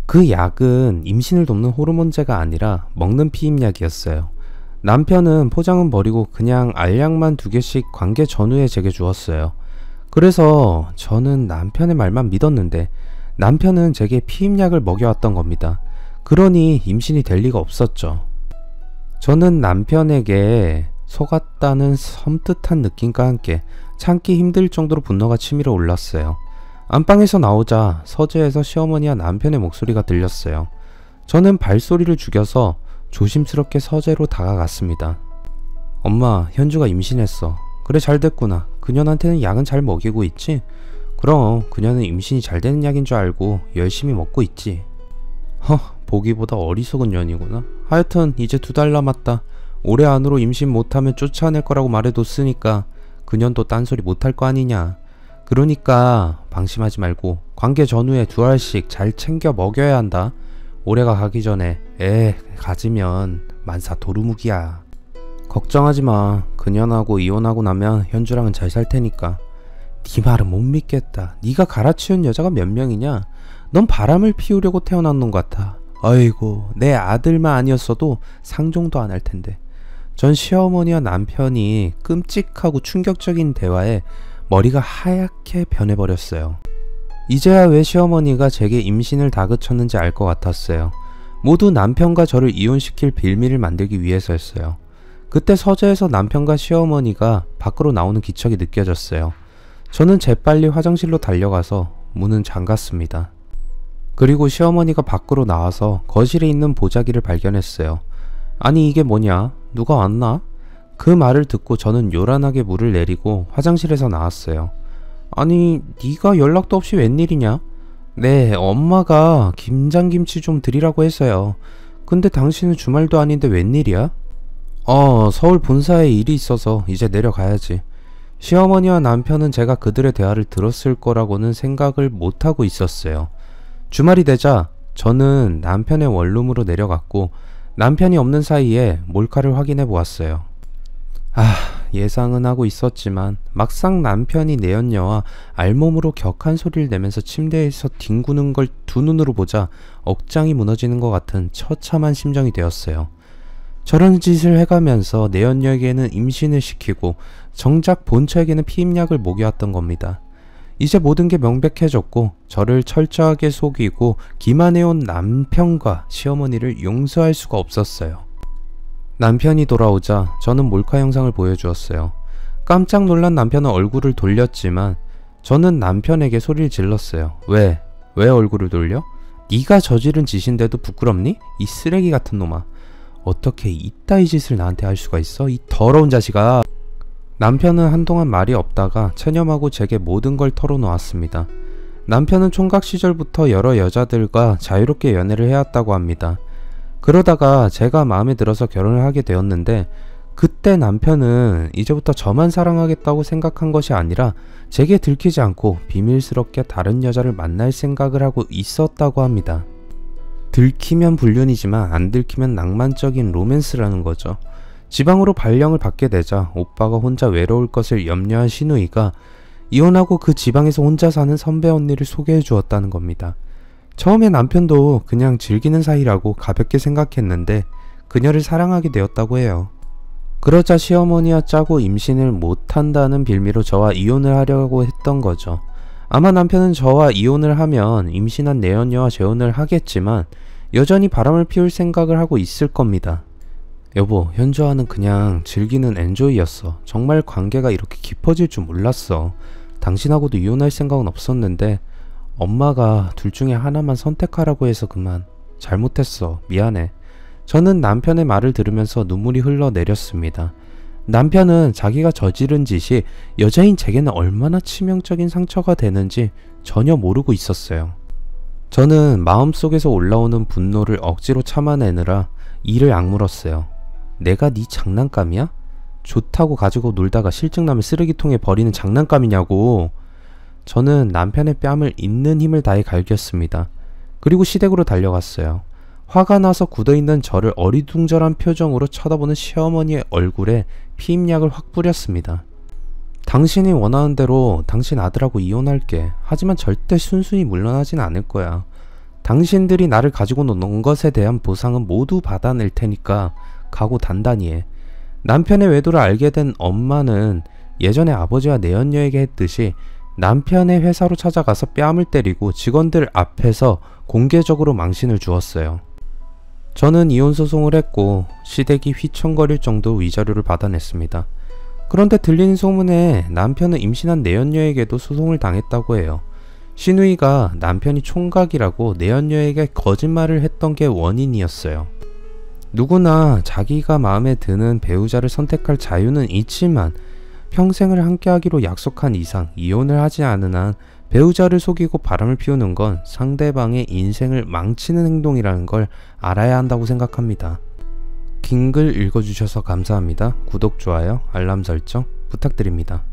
그 약은 임신을 돕는 호르몬제가 아니라 먹는 피임약이었어요. 남편은 포장은 버리고 그냥 알약만 2개씩 관계 전후에 제게 주었어요. 그래서 저는 남편의 말만 믿었는데 남편은 제게 피임약을 먹여왔던 겁니다. 그러니 임신이 될 리가 없었죠. 저는 남편에게 속았다는 섬뜩한 느낌과 함께 참기 힘들 정도로 분노가 치밀어 올랐어요. 안방에서 나오자 서재에서 시어머니와 남편의 목소리가 들렸어요. 저는 발소리를 죽여서 조심스럽게 서재로 다가갔습니다. 엄마, 현주가 임신했어. 그래, 잘 됐구나. 그년한테는 약은 잘 먹이고 있지? 그럼 그녀는 임신이 잘 되는 약인 줄 알고 열심히 먹고 있지. 보기보다 어리석은 년이구나. 하여튼 이제 2달 남았다. 올해 안으로 임신 못하면 쫓아낼 거라고 말해뒀으니까 그년도 딴소리 못할 거 아니냐. 그러니까 방심하지 말고 관계 전후에 2알씩 잘 챙겨 먹여야 한다. 올해가 가기 전에 가지면 만사 도루묵이야. 걱정하지마. 그년하고 이혼하고 나면 현주랑은 잘 살 테니까. 네 말은 못 믿겠다. 네가 갈아치운 여자가 몇 명이냐? 넌 바람을 피우려고 태어난 놈 같아. 아이고, 내 아들만 아니었어도 상종도 안 할 텐데. 전 시어머니와 남편이 끔찍하고 충격적인 대화에 머리가 하얗게 변해버렸어요. 이제야 왜 시어머니가 제게 임신을 다그쳤는지 알 것 같았어요. 모두 남편과 저를 이혼시킬 빌미를 만들기 위해서였어요. 그때 서재에서 남편과 시어머니가 밖으로 나오는 기척이 느껴졌어요. 저는 재빨리 화장실로 달려가서 문은 잠갔습니다. 그리고 시어머니가 밖으로 나와서 거실에 있는 보자기를 발견했어요. 아니, 이게 뭐냐? 누가 왔나? 그 말을 듣고 저는 요란하게 물을 내리고 화장실에서 나왔어요. 아니, 네가 연락도 없이 웬일이냐? 네, 엄마가 김장김치 좀 드리라고 했어요. 근데 당신은 주말도 아닌데 웬일이야? 서울 본사에 일이 있어서 이제 내려가야지. 시어머니와 남편은 제가 그들의 대화를 들었을 거라고는 생각을 못하고 있었어요. 주말이 되자 저는 남편의 원룸으로 내려갔고 남편이 없는 사이에 몰카를 확인해 보았어요. 예상은 하고 있었지만 막상 남편이 내연녀와 알몸으로 격한 소리를 내면서 침대에서 뒹구는 걸 두 눈으로 보자 억장이 무너지는 것 같은 처참한 심정이 되었어요. 저런 짓을 해가면서 내연녀에게는 임신을 시키고 정작 본처에게는 피임약을 먹여왔던 겁니다. 이제 모든 게 명백해졌고 저를 철저하게 속이고 기만해온 남편과 시어머니를 용서할 수가 없었어요. 남편이 돌아오자 저는 몰카 영상을 보여주었어요. 깜짝 놀란 남편은 얼굴을 돌렸지만 저는 남편에게 소리를 질렀어요. 왜 얼굴을 돌려? 네가 저지른 짓인데도 부끄럽니? 이 쓰레기 같은 놈아. 어떻게 이따위 짓을 나한테 할 수가 있어? 이 더러운 자식아. 남편은 한동안 말이 없다가 체념하고 제게 모든 걸 털어놓았습니다. 남편은 총각 시절부터 여러 여자들과 자유롭게 연애를 해왔다고 합니다. 그러다가 제가 마음에 들어서 결혼을 하게 되었는데 그때 남편은 이제부터 저만 사랑하겠다고 생각한 것이 아니라 제게 들키지 않고 비밀스럽게 다른 여자를 만날 생각을 하고 있었다고 합니다. 들키면 불륜이지만 안 들키면 낭만적인 로맨스라는 거죠. 지방으로 발령을 받게 되자 오빠가 혼자 외로울 것을 염려한 시누이가 이혼하고 그 지방에서 혼자 사는 선배 언니를 소개해 주었다는 겁니다. 처음에 남편도 그냥 즐기는 사이라고 가볍게 생각했는데 그녀를 사랑하게 되었다고 해요. 그러자 시어머니와 짜고 임신을 못한다는 빌미로 저와 이혼을 하려고 했던 거죠. 아마 남편은 저와 이혼을 하면 임신한 내연녀와 재혼을 하겠지만 여전히 바람을 피울 생각을 하고 있을 겁니다. 여보, 현주와는 그냥 즐기는 엔조이였어. 정말 관계가 이렇게 깊어질 줄 몰랐어. 당신하고도 이혼할 생각은 없었는데 엄마가 둘 중에 하나만 선택하라고 해서 그만. 잘못했어. 미안해. 저는 남편의 말을 들으면서 눈물이 흘러내렸습니다. 남편은 자기가 저지른 짓이 여자인 제게는 얼마나 치명적인 상처가 되는지 전혀 모르고 있었어요. 저는 마음속에서 올라오는 분노를 억지로 참아내느라 이를 악물었어요. 내가 네 장난감이야? 좋다고 가지고 놀다가 실증나면 쓰레기통에 버리는 장난감이냐고. 저는 남편의 뺨을 있는 힘을 다해 갈겼습니다. 그리고 시댁으로 달려갔어요. 화가 나서 굳어있는 저를 어리둥절한 표정으로 쳐다보는 시어머니의 얼굴에 피임약을 확 뿌렸습니다. 당신이 원하는 대로 당신 아들하고 이혼할게. 하지만 절대 순순히 물러나진 않을 거야. 당신들이 나를 가지고 노는 것에 대한 보상은 모두 받아낼 테니까 각오 단단히 해. 남편의 외도를 알게 된 엄마는 예전에 아버지와 내연녀에게 했듯이 남편의 회사로 찾아가서 뺨을 때리고 직원들 앞에서 공개적으로 망신을 주었어요. 저는 이혼소송을 했고 시댁이 휘청거릴 정도 위자료를 받아냈습니다. 그런데 들리는 소문에 남편은 임신한 내연녀에게도 소송을 당했다고 해요. 시누이가 남편이 총각이라고 내연녀에게 거짓말을 했던 게 원인이었어요. 누구나 자기가 마음에 드는 배우자를 선택할 자유는 있지만 평생을 함께하기로 약속한 이상 이혼을 하지 않은 한 배우자를 속이고 바람을 피우는 건 상대방의 인생을 망치는 행동이라는 걸 알아야 한다고 생각합니다. 긴 글 읽어주셔서 감사합니다. 구독, 좋아요, 알람 설정 부탁드립니다.